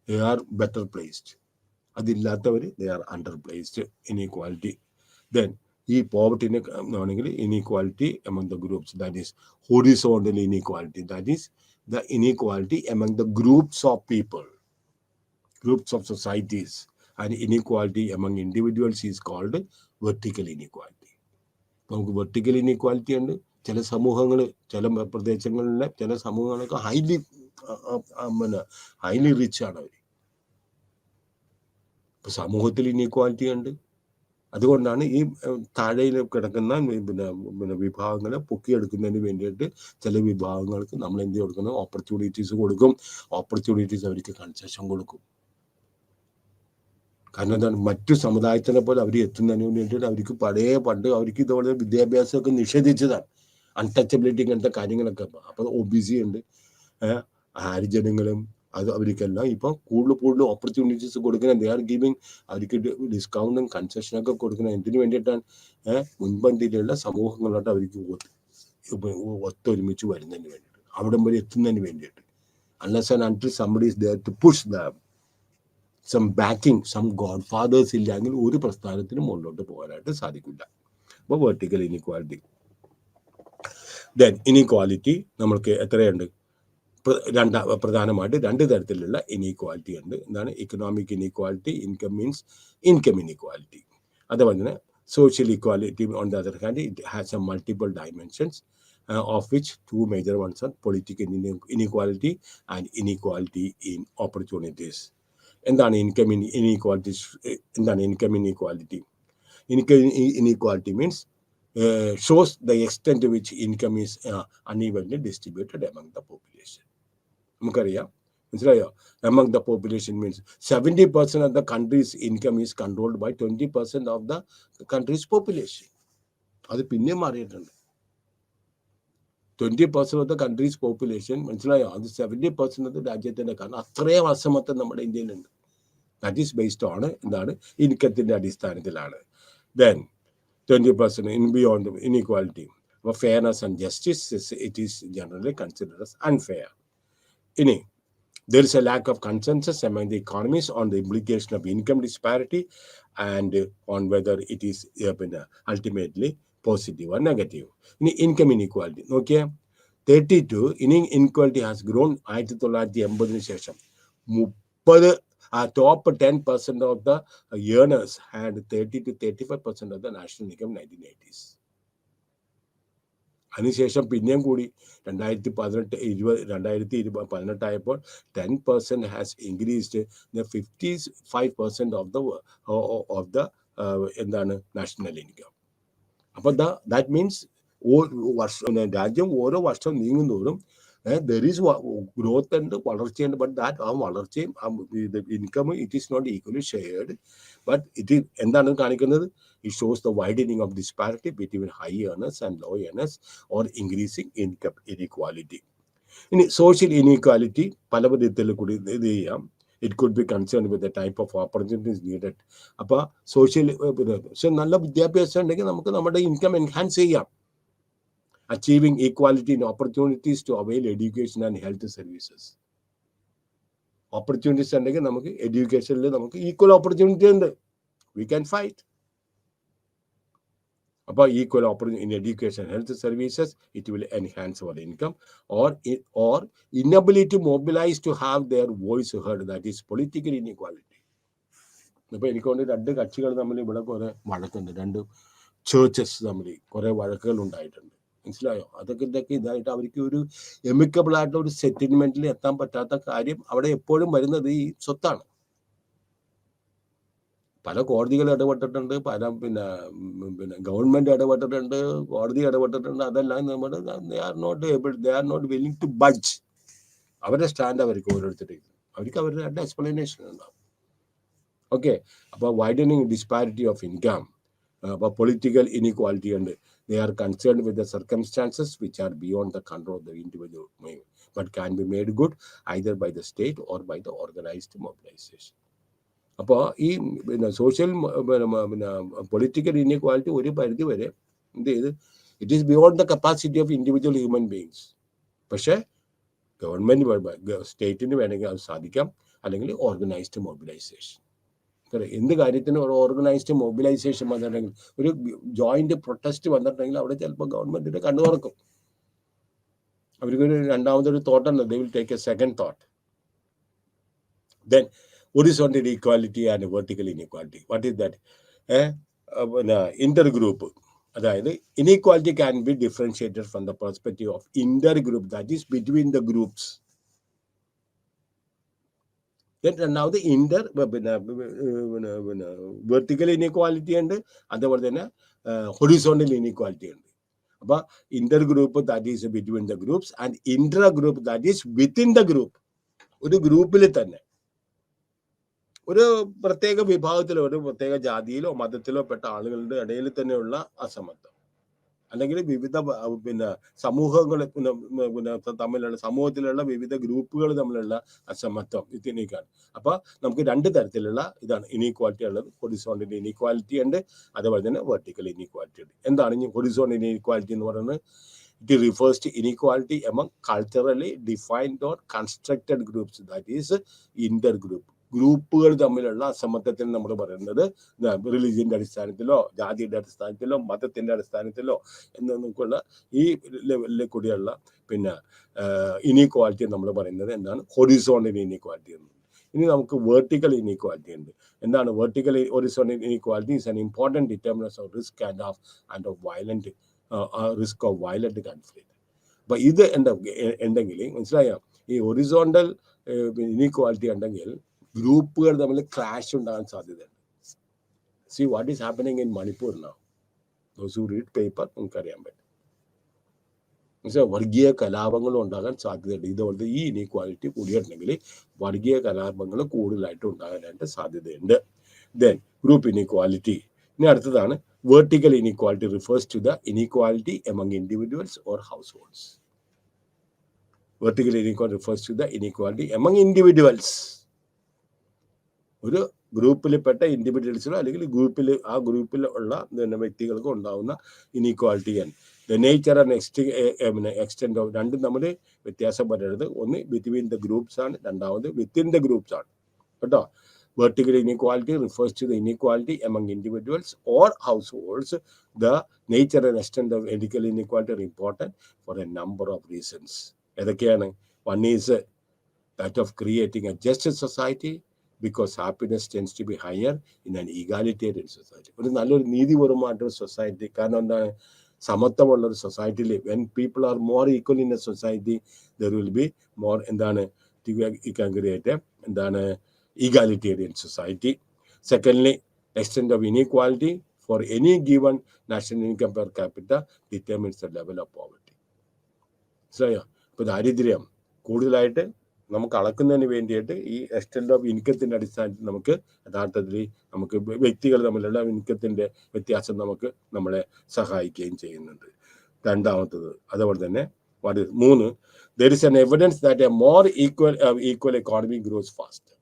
they are better placed. അതില്ലാത്തവർ they are underplaced. Inequality. Then ഈ പോവർട്ടിനെ ആണെങ്കിൽ inequality among the groups, that is horizontal inequality, that is the inequality among the groups of people, groups of societies. And inequality among individuals is called vertical inequality. നമുക്ക് വെർട്ടിക്കൽ ഇനീക്വാലിറ്റി ഉണ്ട്. ചില സമൂഹങ്ങൾ, ചില പ്രദേശങ്ങളിലെ ചില സമൂഹങ്ങളൊക്കെ ഹൈലി റിച്ച് ആണ് അവർ. ഇപ്പൊ സമൂഹത്തിൽ ഇനീക്വാലിറ്റി ഉണ്ട്. അതുകൊണ്ടാണ് ഈ താഴെയിൽ കിടക്കുന്ന വിഭാഗങ്ങളെ പൊക്കിയെടുക്കുന്നതിന് വേണ്ടിയിട്ട് ചില വിഭാഗങ്ങൾക്ക് നമ്മൾ എന്ത് കൊടുക്കണം? ഓപ്പർച്യൂണിറ്റീസ് കൊടുക്കും. ഓപ്പർച്യൂണിറ്റീസ് അവർക്ക് കൺസെഷൻ കൊടുക്കും. കാരണം എന്താണ്, മറ്റു സമുദായത്തിനെ പോലെ അവർ എത്തുന്നതിന് വേണ്ടിയിട്ട് അവർക്ക് പണ്ട് അവർക്ക് ഇതുപോലെ വിദ്യാഭ്യാസമൊക്കെ നിഷേധിച്ചതാണ്, അൺടച്ചബിലിറ്റി ഇങ്ങനത്തെ കാര്യങ്ങളൊക്കെ. അപ്പോൾ ഒബിസി ഉണ്ട്, ഹരിജനങ്ങളും അത് അവർക്കെല്ലാം ഇപ്പം കൂടുതൽ ഓപ്പർച്യൂണിറ്റീസ് കൊടുക്കണം. ദേ ആർ ഗിവിങ്, അവർക്ക് ഡിസ്കൗണ്ടും കൺസെഷനൊക്കെ കൊടുക്കണം. എന്തിനു വേണ്ടിയിട്ടാണ്? മുൻപന്തിയിലുള്ള സമൂഹങ്ങളോട്ട് അവർക്ക് ഒത്തൊരുമിച്ച് വരുന്നതിന് വേണ്ടിയിട്ട്, അവിടം വരെ എത്തുന്നതിന് വേണ്ടിയിട്ട്. unless and until somebody is there to push them, some backing, some godfathers ഇല്ലെങ്കിൽ ഒരു പ്രസ്ഥാനത്തിന് മുന്നോട്ട് പോകാനായിട്ട് സാധിക്കില്ല. അപ്പോൾ വെർട്ടിക്കൽ ഇനീക്വാലിറ്റി. ദെൻ ഇനീക്വാലിറ്റി നമ്മൾക്ക് എത്രയുണ്ട്? പ്രധാനമായിട്ട് 2 തരത്തിലുള്ള ഇനീക്വാലിറ്റി ഉണ്ട്. എന്താണ്? Economic inequality, income inequality. അതുപോലെ തന്നെ social equality, on the other hand, it has a multiple dimensions, of which 2 major ones are political inequality and inequality in opportunities. എന്താണ് ഇൻകം ഇനീക്വാലിറ്റി? എന്താണ് income inequality? Income inequality means shows the extent to which income is unevenly distributed among the population. നമുക്കറിയാം, മനസ്സിലായോ? Among the population means 70% of the country's income is controlled by 20% of the country's population. അത് പിന്നെ മാറിയിട്ടുണ്ട്. 20% of the country's population, മനസ്സിലായോ? അത് 70% of രാജ്യത്തിന്റെ, കാരണം അത്രയും അസമത്വം നമ്മുടെ ഇന്ത്യയിലുണ്ട്. ദാറ്റ് ഈസ് ബേസ്ഡ് ഓൺ എന്താണ്? ഇൻകത്തിന്റെ അടിസ്ഥാനത്തിലാണ്. Then 20% in beyond inequality, for fairness and justice, it is generally considered as unfair. There is a lack of consensus among the economists on the implication of income disparity and on whether it is ultimately positive or negative. Income inequality, okay, 32 inequality has grown 1980 ശേഷം 30 top 10% of the earners had 30 to 35% of the national income 1980s. അതിനുശേഷം പിന്നെയും കൂടി 2018 ആയപ്പോൾ 10% has increased the 55% of the എന്താണ് നാഷണൽ ഇൻകം. അപ്പോൾ ദാറ്റ് മീൻസ് രാജ്യം ഓരോ വർഷം നീങ്ങുന്നതോറും there is growth and വളർച്ചയുണ്ട്. ബട്ട് ദാറ്റ് ആ വളർച്ചയും income it is not equally shared. But ഇത് എന്താണ് കാണിക്കുന്നത്? It shows the widening of disparity between high earners and low earners or increasing income inequality. Social inequality പല വിധത്തിൽ കൂടി ഇത് ചെയ്യാം. It could be concerned with the type of opportunities needed. അപ്പോൾ സോഷ്യൽ, പക്ഷെ നല്ല വിദ്യാഭ്യാസം ഉണ്ടെങ്കിൽ നമുക്ക് നമ്മുടെ ഇൻകം എൻഹാൻസ് ചെയ്യാം. Achieving equality in opportunities to avail education and health services. Opportunities ഉണ്ടെങ്കിൽ നമുക്ക് എഡ്യൂക്കേഷനിൽ നമുക്ക് ഈക്വൽ ഓപ്പർച്യൂണിറ്റി ഉണ്ട്. We can fight. അപ്പോൾ equal opportunity in education, health services, it will enhance our income or inability to mobilize to have their voice heard, that is political inequality. അപ്പോൾ എനിക്കൊണ്ട് 2 കക്ഷികൾ തമ്മിൽ ഇവിടെ കുറെ വഴക്കുണ്ട്. 2 ചേർച്ചസ് തമ്മിൽ കുറെ വഴക്കുകൾ ഉണ്ടായിട്ടുണ്ട്. മനസ്സിലായോ? അതൊക്കെ ഇതായിട്ട് അവർക്ക് ഒരു എമിക്കബിൾ ആയിട്ടുള്ള ഒരു സെറ്റിൽമെന്റിൽ എത്താൻ പറ്റാത്ത കാര്യം അവിടെ എപ്പോഴും വരുന്നത് ഈ സ്വത്താണ്. പല കോടതികൾ ഇടപെട്ടിട്ടുണ്ട്, പല പിന്നെ ഗവൺമെന്റ് ഇടപെട്ടിട്ടുണ്ട്, കോടതി ഇടപെട്ടിട്ടുണ്ട്. അതെല്ലാം നമ്മുടെ they are not willing to budge. അവരുടെ സ്റ്റാൻഡ് അവർക്ക് ഓരോരുത്തരും അവർക്ക് അവരുടെ എക്സ്പ്ലനേഷൻ ഉണ്ടാവും. ഓക്കെ, അപ്പോൾ വൈഡനിങ് ഡിസ്പാരിറ്റി ഓഫ് ഇൻകം, അപ്പോൾ പൊളിറ്റിക്കൽ ഇനീക്വാലിറ്റി ഉണ്ട്. They are concerned with the circumstances which are beyond the control of the individual, but can be made good either by the state or by the organized mobilization. അപ്പോൾ ഈ സോഷ്യൽ പൊളിറ്റിക്കൽ ഇനീക്വാലിറ്റി ഒരു പരിധി വരെ എന്ത് ചെയ്ത് it is beyond the capacity of individual human beings. പക്ഷേ ഗവൺമെന്റ് സ്റ്റേറ്റിന് വേണമെങ്കിൽ അത് സാധിക്കാം, അല്ലെങ്കിൽ ഓർഗനൈസ്ഡ് മൊബിലൈസേഷൻ. എന്ത് കാര്യത്തിനും ഒരു ഓർഗനൈസ്ഡ് മൊബിലൈസേഷൻ വന്നിട്ടുണ്ടെങ്കിൽ, ഒരു ജോയിന്റ് പ്രൊട്ടസ്റ്റ് വന്നിട്ടുണ്ടെങ്കിൽ അവിടെ ചിലപ്പോൾ ഗവൺമെന്റിന്റെ കണ്ണു തുറക്കും. അവർക്കൊരു രണ്ടാമതൊരു തോട്ടുണ്ട്, they will take a second thought. Then horizontal inequality and vertical inequality. What is that? Intergroup. അതായത് inequality can be differentiated from the perspective of intergroup, that is between the groups. രണ്ടാമത് വെർട്ടിക്കൽ ഇനീക്വാലിറ്റി ഉണ്ട്, അതുപോലെ തന്നെ ഹൊറിസോണ്ടൽ ഇനീക്വാലിറ്റി ഉണ്ട്. അപ്പൊ Inter group that is between the groups and Inter group that is within the group. ഒരു ഗ്രൂപ്പിൽ തന്നെ ഒരു പ്രത്യേക വിഭാഗത്തിലോ ഒരു പ്രത്യേക ജാതിയിലോ മതത്തിലോ പെട്ട ആളുകളുടെ ഇടയിൽ തന്നെയുള്ള അസമത്വം, അല്ലെങ്കിൽ വിവിധ പിന്നെ സമൂഹങ്ങൾ പിന്നെ തമ്മിലുള്ള സമൂഹത്തിലുള്ള വിവിധ ഗ്രൂപ്പുകൾ തമ്മിലുള്ള അസമത്വം ഇതിനേക്കാണ്. അപ്പൊ നമുക്ക് രണ്ട് തരത്തിലുള്ള ഇതാണ് ഇനീക്വാലിറ്റി ഉള്ളത്. ഹൊറിസോണ്ടൽ ഇനീക്വാലിറ്റി ഉണ്ട്, അതുപോലെ തന്നെ വെർട്ടിക്കൽ ഇനീക്വാലിറ്റി ഉണ്ട്. എന്താണ് ഈ ഹൊറിസോണ്ടൽ ഇനീക്വാലിറ്റി എന്ന് പറയുന്നത്? It refers to inequality among culturally defined or constructed groups, that is intergroup. ഗ്രൂപ്പുകൾ തമ്മിലുള്ള അസമത്വത്തിന് നമ്മൾ പറയുന്നത് റിലീജിയന്റെ അടിസ്ഥാനത്തിലോ ജാതിയുടെ അടിസ്ഥാനത്തിലോ മതത്തിന്റെ അടിസ്ഥാനത്തിലോ എന്നൊക്കെയുള്ള ഈ ലെവലിൽ കൂടിയുള്ള പിന്നെ ഇനീക്വാലിറ്റി നമ്മൾ പറയുന്നത് എന്താണ്? ഹൊറിസോണ്ടൽ ഇനീക്വാലിറ്റി എന്ന്. ഇനി നമുക്ക് വെർട്ടിക്കൽ ഇനീക്വാലിറ്റി ഉണ്ട്. എന്താണ് vertical? Horizontal inequality is an important determinant of risk and of violent risk of violent conflict. അപ്പൊ ഇത് ഉണ്ടെങ്കിൽ മനസ്സിലായോ? ഈ ഹൊറിസോണ്ടൽ ഇനീക്വാലിറ്റി ഉണ്ടെങ്കിൽ ഗ്രൂപ്പുകൾ തമ്മിൽ ക്ലാഷ് ഉണ്ടാകാൻ സാധ്യതയുണ്ട്. See what is happening in Manipur now. Those who read paper നമുക്കറിയാൻ പറ്റും. മനസ്സിലായോ? വർഗീയ കലാപങ്ങളും ഉണ്ടാകാൻ സാധ്യതയുണ്ട്. ഇതുപോലത്തെ ഈ ഇനീക്വാലിറ്റി കൂടിയിട്ടുണ്ടെങ്കിൽ വർഗീയ കലാപങ്ങൾ കൂടുതലായിട്ട് ഉണ്ടാകാനായിട്ട് സാധ്യതയുണ്ട്. Then group inequality. ഇനി അടുത്തതാണ് vertical inequality. Refers to the inequality among individuals or households. Vertical inequality refers to the inequality among individuals. ഒരു ഗ്രൂപ്പിൽപ്പെട്ട ഇൻഡിവിജ്വൽസിലോ അല്ലെങ്കിൽ ആ ഗ്രൂപ്പിൽ ഉള്ള വ്യക്തികൾക്ക് ഉണ്ടാവുന്ന ഇനീക്വാലിറ്റിയാണ്. The nature and extent of, രണ്ടും തമ്മിൽ വ്യത്യാസം വരരുത്. ഒന്ന് ബിറ്റ്വീൻ ദ ഗ്രൂപ്പ്സ് ആണ്, രണ്ടാമത് വിത്തിൻ ദ ഗ്രൂപ്പ്സ് ആണ് കേട്ടോ. Vertical inequality refers to the inequality among individuals or households. The nature and extent of vertical inequality are important for a number of reasons. One is that of creating a just society, because happiness tends to be higher in an egalitarian society. ഒരു നല്ലൊരു നീതിപരമായിട്ടൊരു സൊസൈറ്റി. കാരണം എന്താണ്? സമത്വമുള്ള ഒരു സൊസൈറ്റിയിൽ when people are more equal in a society, there will be more എന്താണ് you can create എന്താണ് egalitarian society. Secondly, extent of inequality for any given national income per capita determines the level of poverty. So, ഇപ്പൊ ദാരിദ്ര്യം കൂടുതലായിട്ട് നമുക്ക് അളക്കുന്നതിന് വേണ്ടിയിട്ട് ഈ എക്സ്റ്റെന്റ് ഓഫ് ഇൻകത്തിന്റെ അടിസ്ഥാനത്തിൽ നമുക്ക് യഥാർത്ഥത്തിൽ നമുക്ക് വ്യക്തികൾ തമ്മിലുള്ള ഇൻകത്തിന്റെ വ്യത്യാസം നമ്മളെ സഹായിക്കുകയും ചെയ്യുന്നുണ്ട്. രണ്ടാമത്തത് അതുപോലെ തന്നെ മൂന്ന്, there is an evidence that a more equal economy grows faster.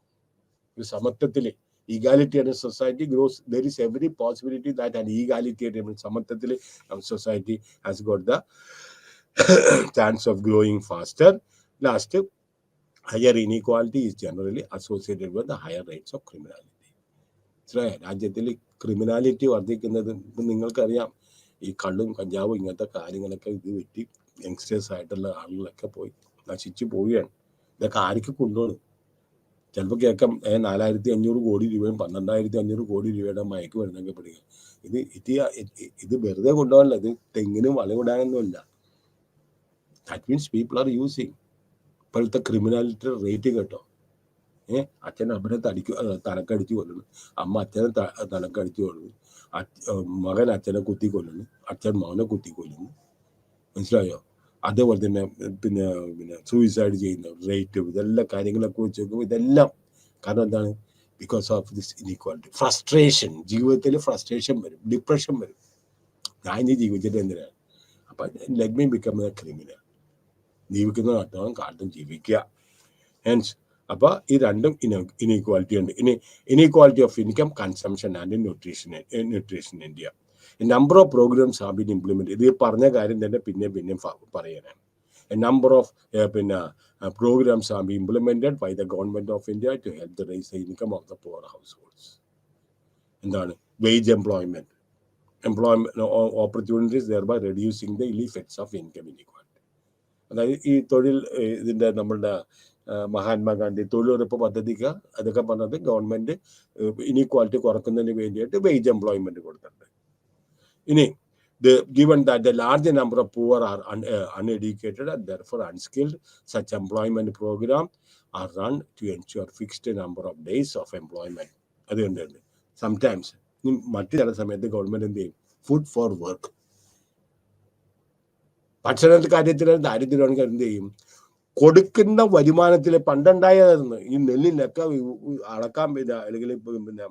സമത്വത്തില് egalitarian society grows. There is every possibility that an egalitarian സമത്വത്തില് society has got the chance of growing faster. Last, higher inequality is generally associated with the higher rates of criminality. രാജ്യത്തിൽ ക്രിമിനാലിറ്റി വർദ്ധിക്കുന്നത് നിങ്ങൾക്കറിയാം. ഈ കള്ളും കഞ്ചാവും ഇങ്ങനത്തെ കാര്യങ്ങളൊക്കെ ഇത് വെറ്റി യങ്സ്റ്റേഴ്സ് ആയിട്ടുള്ള ആളുകളൊക്കെ പോയി നശിച്ചു പോവുകയാണ്. ഇതൊക്കെ ആർക്ക് കൊണ്ടുപോകണം? ചിലപ്പോൾ കേൾക്കാം 4,500 കോടി രൂപയും 12,500 കോടി രൂപയുടെ മയക്ക് മരുന്നൊക്കെ പിടിക്കുക. ഇത് വെറുതെ കൊണ്ടുപോകാനല്ല, ഇത് തെങ്ങിനും വളവിടാനൊന്നുമില്ല. That means people are using. ഇപ്പോഴത്തെ ക്രിമിനാലിറ്റി റേറ്റ് കേട്ടോ. അച്ഛൻ അമ്മനെ തലക്കടിച്ച് കൊല്ലുന്നു, അമ്മ അച്ഛനെ തലക്കടിച്ച് കൊല്ലുന്നു, മകൻ അച്ഛനെ കുത്തി കൊല്ലുന്നു, അച്ഛൻ മകനെ കുത്തി കൊല്ലുന്നു. മനസ്സിലായോ? അതേപോലെ തന്നെ പിന്നെ സൂയിസൈഡ് ചെയ്യുന്ന റേറ്റ്, ഇതെല്ലാം കാര്യങ്ങളൊക്കെ വെച്ച് നോക്കുമ്പോൾ ഇതെല്ലാം കാരണം എന്താണ്? Because of this inequality. Frustration, ജീവിതത്തിൽ ഫ്രസ്ട്രേഷൻ വരും, ഡിപ്രഷൻ വരും. ഞാൻ ഇനി ജീവിച്ചിട്ട് എന്തിനാണ്? അപ്പം let me become A criminal. ജീവിക്കുന്ന നട്ടവും കാട്ടും ജീവിക്കുക. ഹെൻസ് അപ്പോൾ ഈ രണ്ടും ഇനീക്വാലിറ്റി ഉണ്ട്. Inequality of income, consumption and nutrition India. A number of programs have been implemented. ഇത് പറഞ്ഞ കാര്യം തന്നെ പിന്നെയും പറയാനാണ്. A number of programs have been implemented by the government of India to help to raise the income of the poor households. എന്താണ്? Wage employment opportunities, thereby reducing the ill effects of income inequality. അതായത് ഈ തൊഴിൽ ഇതിൻ്റെ നമ്മളുടെ മഹാത്മാഗാന്ധി തൊഴിലുറപ്പ് പദ്ധതിക്ക് അതൊക്കെ പറഞ്ഞത് ഗവൺമെന്റ് ഇനീക്വാലിറ്റി കുറക്കുന്നതിന് വേണ്ടിയിട്ട് വേജ് എംപ്ലോയ്മെന്റ് കൊടുത്തിട്ടുണ്ട്. Given that the large number of poor are uneducated and therefore unskilled, such employment program are run to ensure fixed number of days of employment. അതുകൊണ്ടുണ്ട് സംടൈംസ് മറ്റു ചില സമയത്ത് ഗവൺമെന്റ് എന്ത് ചെയ്യും? Food for work. ഭക്ഷണ കാര്യത്തിൽ ദാരിദ്ര്യമാണെങ്കിൽ എന്ത് ചെയ്യും? കൊടുക്കുന്ന വരുമാനത്തിലെ പണ്ടുണ്ടായതായിരുന്നു ഈ നെല്ലിനൊക്കെ അളക്കാൻ അല്ലെങ്കിൽ പിന്നെ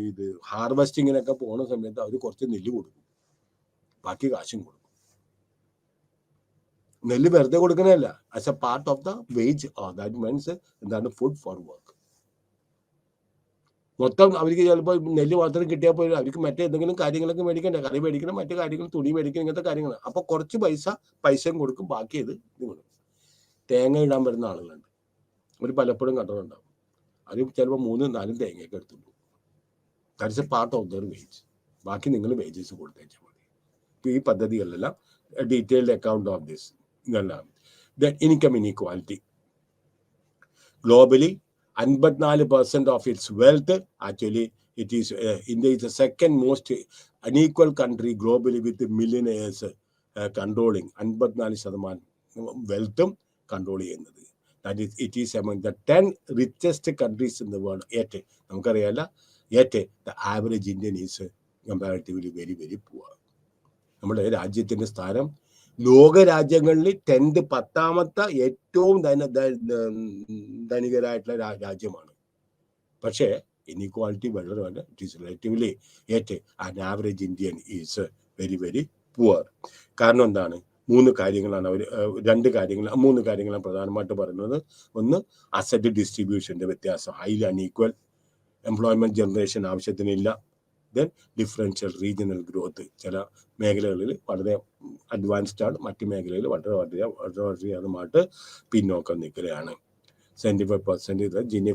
ഇത് ഹാർവെസ്റ്റിങ്ങിനൊക്കെ പോണ സമയത്ത് അവർ കുറച്ച് നെല്ല് കൊടുക്കും, ബാക്കി കാശും കൊടുക്കും. നെല്ല് വെറുതെ കൊടുക്കണല്ല, as a part of the wage, that means എന്താണ് ഫുഡ് ഫോർ വർക്ക്. മൊത്തം അവർക്ക് ചിലപ്പോൾ നെല്ല് മാത്രം കിട്ടിയാൽ പോലും അവർക്ക് മറ്റേ എന്തെങ്കിലും കാര്യങ്ങളൊക്കെ മേടിക്കണ്ടേ, കറി മേടിക്കണം, മറ്റു കാര്യങ്ങൾ, തുണി മേടിക്കണം, ഇങ്ങനത്തെ കാര്യങ്ങൾ. അപ്പൊ കുറച്ച് പൈസയും കൊടുക്കും, ബാക്കി ഇത് കൊടുക്കും. തേങ്ങ ഇടാൻ വരുന്ന ആളുകളുണ്ട്, ഒരു പലപ്പോഴും കണ്ടതുണ്ടാവും, അവർ ചിലപ്പോൾ 3-4 തേങ്ങയൊക്കെ എടുത്തുള്ളൂ. That's a part of their wage. ബാക്കി നിങ്ങൾ വേജസ് കൊടുത്തേച്ചാൽ മതി. ഈ പദ്ധതികളിലെല്ലാം ഡീറ്റെയിൽഡ് അക്കൗണ്ട് ഓഫ് ദിസ് ഇതെല്ലാം. The income inequality globally 54% of its wealth, actually it is India is the second most unequal country globally with millionaires controlling 54% വെൽത്തും control ചെയ്യുന്നത്. That is it is among the 10 richest countries in the world. Yet നമുക്കറിയാല്ല, yet the average Indian is comparatively very very poor. നമ്മുടെ രാജ്യത്തിന്റെ സ്ഥാനം ലോക രാജ്യങ്ങളിൽ 10th ഏറ്റവും ധനികരായിട്ടുള്ള രാജ്യമാണ്. പക്ഷേ ഇനീക്വാളിറ്റി വളരെ വളരെ it is relatively yet an average Indian is very very poor. കാരണം എന്താണ്? 3 കാര്യങ്ങളാണ് അവർ 3 കാര്യങ്ങളാണ് പ്രധാനമായിട്ട് പറയുന്നത്. ഒന്ന്, അസറ്റ് ഡിസ്ട്രിബ്യൂഷന്റെ വ്യത്യാസം, ഹൈലി അൺഈക്വൽ, എംപ്ലോയ്മെന്റ് ജനറേഷൻ ആവശ്യത്തിനില്ല. ദെൻ ഡിഫറൻഷ്യൽ റീജിയണൽ ഗ്രോത്ത്, ചില മേഖലകളിൽ വളരെ അഡ്വാൻസ്ഡ് ആണ്, മറ്റു മേഖലയിൽ വളരെയധികമായിട്ട് പിന്നോക്കം നിൽക്കുകയാണ്. 75% Gini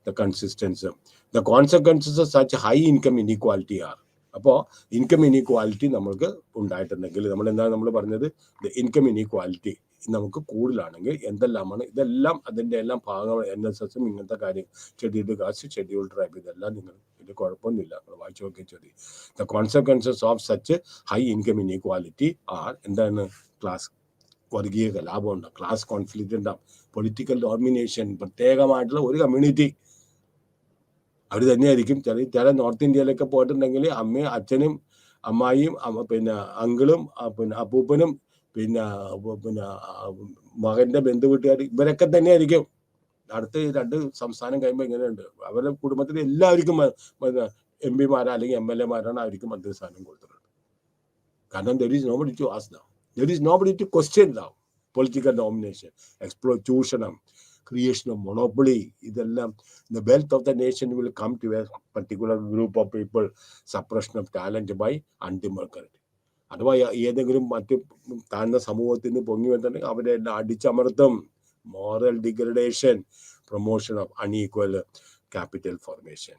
the consistency. The consequences of such high income inequality are. അപ്പോൾ ഇൻകം ഇനീക്വാലിറ്റി നമ്മൾക്ക് ഉണ്ടായിട്ടുണ്ടെങ്കിൽ നമ്മൾ പറഞ്ഞത് ഇൻകം ഇനീക്വാലിറ്റി നമുക്ക് കൂടുതലാണെങ്കിൽ എന്തെല്ലാമാണ്, ഇതെല്ലാം അതിൻ്റെ എല്ലാം ഭാഗങ്ങൾ, NSSും ഇങ്ങനത്തെ കാര്യങ്ങൾ, ഷെഡ്യൂൾഡ് കാസ്റ്റ്, ഷെഡ്യൂൾഡ് ട്രൈബ്, ഇതെല്ലാം നിങ്ങൾ ഇത് കുഴപ്പമൊന്നുമില്ല, നിങ്ങൾ വായിച്ചു നോക്കിയാൽ മതി. The consequences of such high income inequality are എന്താണ്? ക്ലാസ് വർഗീയ കലാപം ഉണ്ടാവും, ക്ലാസ് കോൺഫ്ലിക്റ്റ് ഉണ്ടാവും, പൊളിറ്റിക്കൽ ഡോമിനേഷൻ, പ്രത്യേകമായിട്ടുള്ള ഒരു കമ്മ്യൂണിറ്റി അവർ തന്നെയായിരിക്കും. ചില നോർത്ത് ഇന്ത്യയിലൊക്കെ പോയിട്ടുണ്ടെങ്കിൽ അമ്മയും അച്ഛനും അമ്മായിയും പിന്നെ അങ്കിളും പിന്നെ അപ്പൂപ്പനും പിന്നെ മകന്റെ ബന്ധുവീട്ടുകാർ ഇവരൊക്കെ തന്നെയായിരിക്കും. അടുത്ത 2 സംസ്ഥാനം കഴിയുമ്പോൾ ഇങ്ങനെയുണ്ട്, അവരുടെ കുടുംബത്തിൽ എല്ലാവർക്കും MP-മാരാ അല്ലെങ്കിൽ MLA-മാരാണ് അവർക്ക് മന്ത്രിസ്ഥാനം കൊടുത്തിട്ടുള്ളത്. കാരണം there is nobody to ask now, there is nobody to question now. Political domination, exploitation, creation of monopoly, ഇതെല്ലാം the wealth of the nation will come to a particular group of people, suppression of talent by undemocratic. അഥവാ ഏതെങ്കിലും മറ്റ് താഴ്ന്ന സമൂഹത്തിൽ നിന്ന് പൊങ്ങി വന്നിട്ടുണ്ടെങ്കിൽ അവരെ എല്ലാം അടിച്ചമർത്തും. Moral degradation, promotion of unequal capital formation.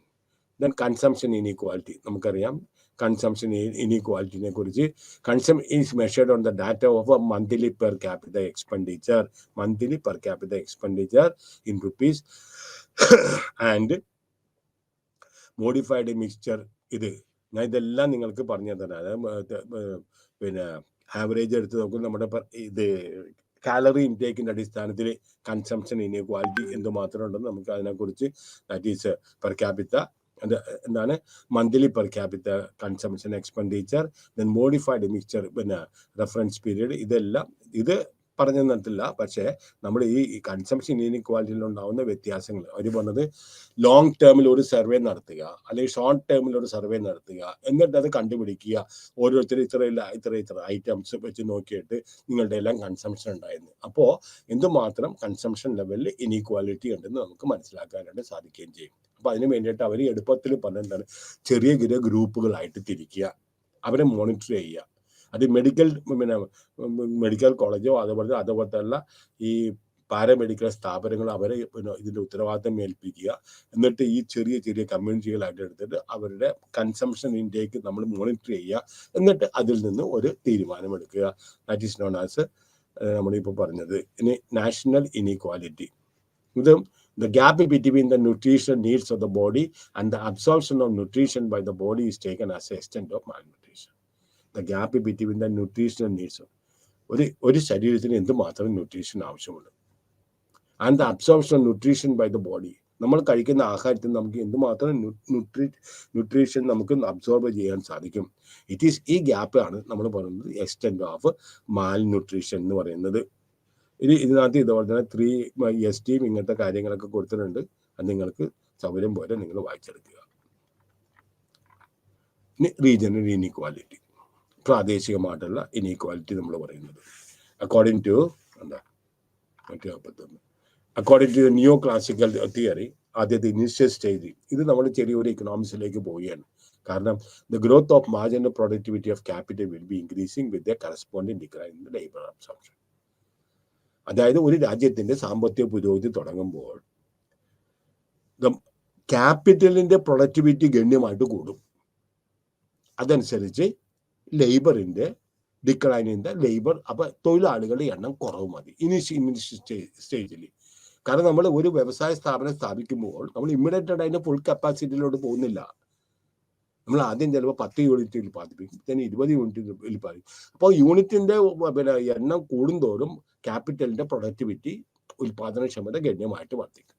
Then consumption inequality, നമുക്കറിയാം കൺസംഷൻ ഇനീക്വാലിറ്റിനെ കുറിച്ച്. Consumption is measured on the data of a monthly per capital expenditure, monthly per capital expenditure in rupees and modified mixture. ഇത് ഞാൻ ഇതെല്ലാം നിങ്ങൾക്ക് പറഞ്ഞു തരാം. പിന്നെ ആവറേജ് എടുത്ത് നോക്കും, നമ്മുടെ ഇത് കാലറി ഇൻടേക്കിന്റെ അടിസ്ഥാനത്തിൽ കൺസംഷൻ ഇനീക്വാലിറ്റി എന്തുമാത്രം ഉണ്ടെന്ന് നമുക്ക് അതിനെക്കുറിച്ച്, ദാറ്റ് ഈസ് പെർ ക്യാപിറ്റ, എന്താണ് monthly per capita consumption expenditure, then modified mixture, പിന്നെ റെഫറൻസ് പീരീഡ്, ഇതെല്ലാം ഇത് പറഞ്ഞു തന്നിട്ടില്ല. പക്ഷേ നമ്മൾ ഈ കൺസംഷൻ ഇനീക്വാലിറ്റിയിൽ ഉണ്ടാകുന്ന വ്യത്യാസങ്ങൾ അവർ പറഞ്ഞത് ലോങ് ടേമിൽ ഒരു സർവേ നടത്തുക അല്ലെങ്കിൽ ഷോർട്ട് ടേമിൽ ഒരു സർവേ നടത്തുക, എന്നിട്ട് അത് കണ്ടുപിടിക്കുക. ഓരോരുത്തരും ഇത്ര ഐറ്റംസ് വെച്ച് നോക്കിയിട്ട് നിങ്ങളുടെ എല്ലാം കൺസംഷൻ ഉണ്ടായിരുന്നു. അപ്പോൾ എന്തുമാത്രം കൺസംഷൻ ലെവലിൽ ഇനീക്വാലിറ്റി ഉണ്ടെന്ന് നമുക്ക് മനസ്സിലാക്കാനായിട്ട് സാധിക്കുകയും ചെയ്യും. അപ്പോൾ അതിന് വേണ്ടിയിട്ട് അവർ എളുപ്പത്തിൽ പറഞ്ഞെന്താണ്, ചെറിയ ചെറിയ ഗ്രൂപ്പുകളായിട്ട് തിരിക്കുക, അവരെ മോണിറ്റർ ചെയ്യുക. അത് മെഡിക്കൽ കോളേജോ അതുപോലത്തെ ഈ പാരാമെഡിക്കൽ സ്ഥാപനങ്ങൾ അവരെ ഇതിന്റെ ഉത്തരവാദിത്തം ഏൽപ്പിക്കുക. എന്നിട്ട് ഈ ചെറിയ ചെറിയ കമ്മ്യൂണിറ്റികളായിട്ട് എടുത്തിട്ട് അവരുടെ കൺസംഷൻ ഇൻടേക്ക് നമ്മൾ മോണിറ്റർ ചെയ്യുക. എന്നിട്ട് അതിൽ നിന്ന് ഒരു തീരുമാനമെടുക്കുക. ദാറ്റ് ഈസ് നോൺ ആസ് നമ്മളിപ്പോൾ പറഞ്ഞത് ഇനി നാഷണൽ ഇനീക്വാലിറ്റി. ഇത് the gap between the nutritional needs of the body and the absorption of nutrition by the body is taken as the extent of malnutrition. The gap between the nutritional needs, ഒരു ശരീരത്തിന് എന്തുമാത്രം ന്യൂട്രീഷൻ ആവശ്യമുണ്ട്, and the absorption of nutrition by the body, നമ്മൾ കഴിക്കുന്ന ആഹാരത്തിൽ നമുക്ക് എന്തുമാത്രം ന്യൂട്രീഷൻ നമുക്ക് അബ്സോർബ് ചെയ്യാൻ സാധിക്കും. ഈ ഗ്യാപ്പ് ആണ് നമ്മൾ പറയുന്നത് എക്സ്റ്റെന്റ് ഓഫ് മാൽ ന്യൂട്രീഷൻ എന്ന് പറയുന്നത്. ഇനി ഇതിനകത്ത് ഇതുപോലെ തന്നെ 3 ഇങ്ങനത്തെ കാര്യങ്ങളൊക്കെ കൊടുത്തിട്ടുണ്ട്. അത് നിങ്ങൾക്ക് സൗകര്യം പോലെ നിങ്ങൾ വായിച്ചെടുക്കുക. ഇനി റീജിയണൽ ഇനീക്വാലിറ്റി, പ്രാദേശികമായിട്ടുള്ള ഇനീക്വാലിറ്റി നമ്മൾ പറയുന്നത് according to according to new classical theory, ആദ്യത്തെ ഇനീഷ്യൽ സ്റ്റേജ്, ഇത് നമ്മൾ ചെറിയൊരു ഇക്കണോമിക്സിലേക്ക് പോവുകയാണ്. കാരണം the growth of marginal productivity of capital will be increasing with the corresponding decline in the labour absorption. അതായത് ഒരു രാജ്യത്തിന്റെ സാമ്പത്തിക പുരോഗതി തുടങ്ങുമ്പോൾ ക്യാപിറ്റലിന്റെ പ്രൊഡക്ടിവിറ്റി ഗണ്യമായിട്ട് കൂടും. അതനുസരിച്ച് ലേബറിന്റെ ഡിക്ലൈനിന്റെ ലേബർ, അപ്പൊ തൊഴിലാളികളുടെ എണ്ണം കുറവ് മതി ഇനീഷ്യൽ സ്റ്റേജിൽ. കാരണം നമ്മൾ ഒരു വ്യവസായ സ്ഥാപനം സ്ഥാപിക്കുമ്പോൾ നമ്മൾ ഇമ്മീഡിയറ്റ് അതിന്റെ ഫുൾ കപ്പാസിറ്റിയിലോട്ട് പോകുന്നില്ല. നമ്മൾ ആദ്യം ചിലപ്പോൾ 10 യൂണിറ്റ് ഉൽപ്പാദിപ്പിക്കും, പിന്നെ 20 യൂണിറ്റ് ഉൽപ്പാദിപ്പിക്കും. അപ്പോൾ യൂണിറ്റിന്റെ എണ്ണം കൂടുന്തോറും ക്യാപിറ്റലിന്റെ പ്രൊഡക്ടിവിറ്റി, ഉൽപാദനക്ഷമത ഗണ്യമായിട്ട് വർദ്ധിക്കും.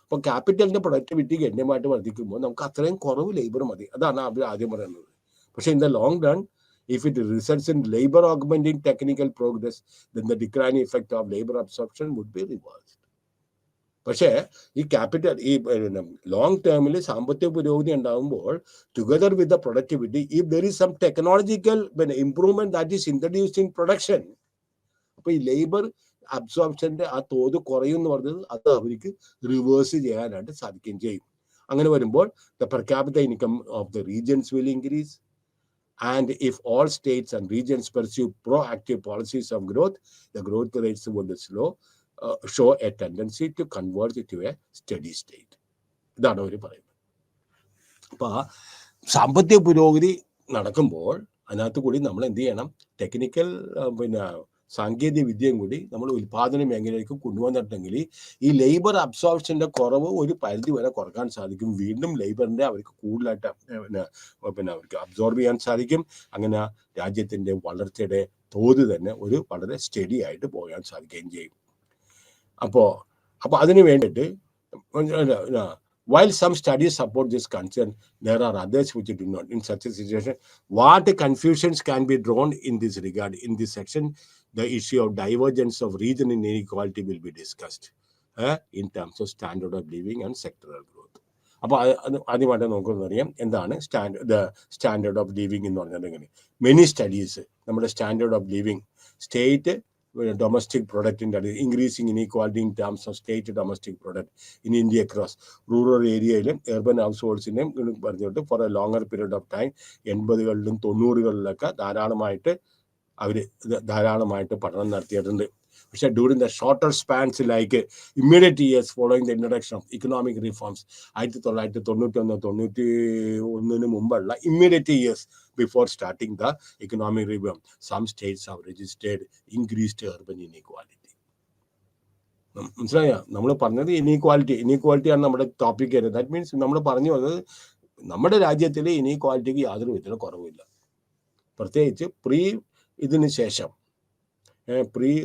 അപ്പോൾ ക്യാപിറ്റലിന്റെ പ്രൊഡക്ടിവിറ്റി ഗണ്യമായിട്ട് വർദ്ധിക്കുമ്പോൾ നമുക്ക് അത്രയും കുറവ് ലേബർ മതി. അതാണ് അവർ ആദ്യം പറയുന്നത്. പക്ഷേ in the long run, if it results in labor augmenting technical progress, then the declining effect of labor absorption would be reversed. പക്ഷേ ഈ ക്യാപിറ്റൽ, ഈ ലോങ് ടേമിൽ സാമ്പത്തിക പുരോഗതി ഉണ്ടാകുമ്പോൾ together with the productivity, if there is some technological improvement that is introduced in production, അപ്പൊ ഈ ലേബർ അബ്സോർപ്ഷന്റെ ആ തോത് കുറയും എന്ന് പറഞ്ഞത് അത് അവർക്ക് റിവേഴ്സ് ചെയ്യാനായിട്ട് സാധിക്കുകയും ചെയ്യും. അങ്ങനെ വരുമ്പോൾ the per capital income of the regions will increase. And if all states and regions pursue proactive policies of growth, the growth rates would show a tendency to converge to a steady state. ഇതാണ് അവർ പറയുന്നത്. അപ്പൊ സാമ്പത്തിക പുരോഗതി നടക്കുമ്പോൾ അതിനകത്ത് കൂടി നമ്മൾ എന്ത് ചെയ്യണം, ടെക്നിക്കൽ സാങ്കേതിക വിദ്യയും കൂടി നമ്മൾ ഉൽപാദന മേഖലയിലേക്ക് കൊണ്ടുവന്നിട്ടുണ്ടെങ്കിൽ ഈ ലേബർ അബ്സോർപ്ഷന്റെ കുറവ് ഒരു പരിധി വരെ കുറക്കാൻ സാധിക്കും. വീണ്ടും ലേബറിന്റെ അവർക്ക് കൂടുതലായിട്ട് അവർക്ക് അബ്സോർബ് ചെയ്യാൻ സാധിക്കും. അങ്ങനെ രാജ്യത്തിന്റെ വളർച്ചയുടെ തോത് തന്നെ ഒരു വളരെ സ്റ്റഡി ആയിട്ട് പോകാൻ സാധിക്കുകയും ചെയ്യും. അപ്പോൾ അതിന് വേണ്ടിയിട്ട് while some studies support this concern, there are others which do not. In such a situation, what confusions can be drawn in this regard? In this section, the issue of divergence of regional inequality will be discussed in terms of standard of living and sectoral growth. അപ്പോൾ ആദ്യമായിട്ട് നമുക്കൊന്നറിയാം എന്താണ് സ്റ്റാൻഡേർഡ് ഓഫ് ലിവിങ് എന്ന് പറഞ്ഞിട്ടുണ്ടെങ്കിൽ മെനി സ്റ്റഡീസ് നമ്മുടെ standard of living, state domestic product in that is increasing inequality in terms of state domestic product in India across rural area and urban households in for a longer period of time 80കളിലും 90കളിലൊക്കെ ധാരാളമായിട്ട് പഠനം നടത്തിയിട്ടുണ്ട്. പക്ഷേ during the shorter spans like immediate years following the introduction of economic reforms 1991 മുമ്പുള്ള immediate years before starting the economic reform, some states have registered increased urban inequality. മനസ്സിലായോ? നമ്മൾ പറഞ്ഞത് ഇനീക്വാലിറ്റിയാണ് നമ്മുടെ ടോപ്പിക്. ദാറ്റ് മീൻസ് നമ്മൾ പറഞ്ഞു വന്നത് നമ്മുടെ രാജ്യത്തിൽ ഇനീക്വാലിറ്റിക്ക് യാതൊരു വിധത്തിലും കുറവില്ല. പ്രത്യേകിച്ച് പ്രീ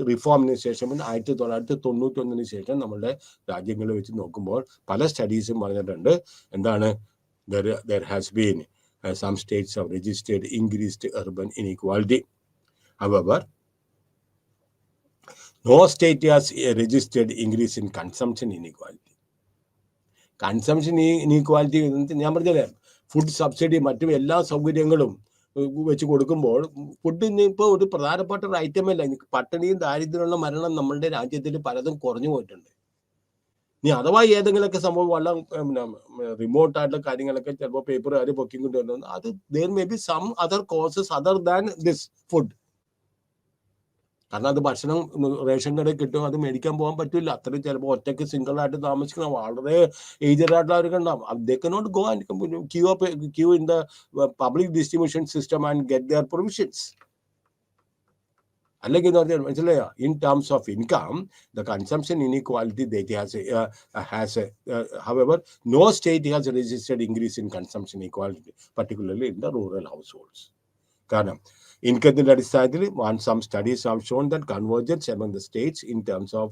റിഫോമിന് ശേഷം 1991 ശേഷം നമ്മളുടെ രാജ്യങ്ങളിൽ വെച്ച് നോക്കുമ്പോൾ പല സ്റ്റഡീസും പറഞ്ഞിട്ടുണ്ട് എന്താണ്, there has been some states have registered increased urban inequality. However, no state has registered increase in consumption inequality. Consumption inequality ഞാൻ പറഞ്ഞല്ലേ, ഫുഡ് സബ്സിഡി മറ്റും എല്ലാ സൗകര്യങ്ങളും വെച്ച് കൊടുക്കുമ്പോൾ ഫുഡിന് ഇപ്പോൾ ഒരു പ്രധാനപ്പെട്ട ഒരു ഐറ്റമല്ല. പട്ടിണിയും ദാരിദ്ര്യമുള്ള മരണം നമ്മളുടെ രാജ്യത്തിൽ പലതും കുറഞ്ഞു പോയിട്ടുണ്ട്. ഇനി അഥവാ ഏതെങ്കിലുമൊക്കെ സംഭവം വളരെ റിമോട്ടായിട്ടുള്ള കാര്യങ്ങളൊക്കെ ചിലപ്പോൾ പേപ്പറുകാർ പൊക്കിക്കൊണ്ട് വരുന്നത്, അത് there may be some other causes other than this food. കാരണം അത് ഭക്ഷണം റേഷൻ കടയിൽ കിട്ടും, അത് മേടിക്കാൻ പോകാൻ പറ്റില്ല. അത്രയും ചിലപ്പോൾ ഒറ്റയ്ക്ക് സിംഗിളായിട്ട് താമസിക്കുന്ന വളരെ ഏജ്ഡ് ആയിട്ടുള്ളവരൊക്കെ ഉണ്ടാവും. they cannot go and queue in the public distribution system and get their provisions. അല്ലെങ്കിൽ എന്ന് പറഞ്ഞാൽ മനസ്സിലായോ, in terms of income, the consumption inequality that has however, no state has registered increase in consumption inequality, particularly in the rural households. കാരണം ഇൻകത്തിന്റെ അടിസ്ഥാനത്തിൽ some studies have shown that convergence among the states in terms of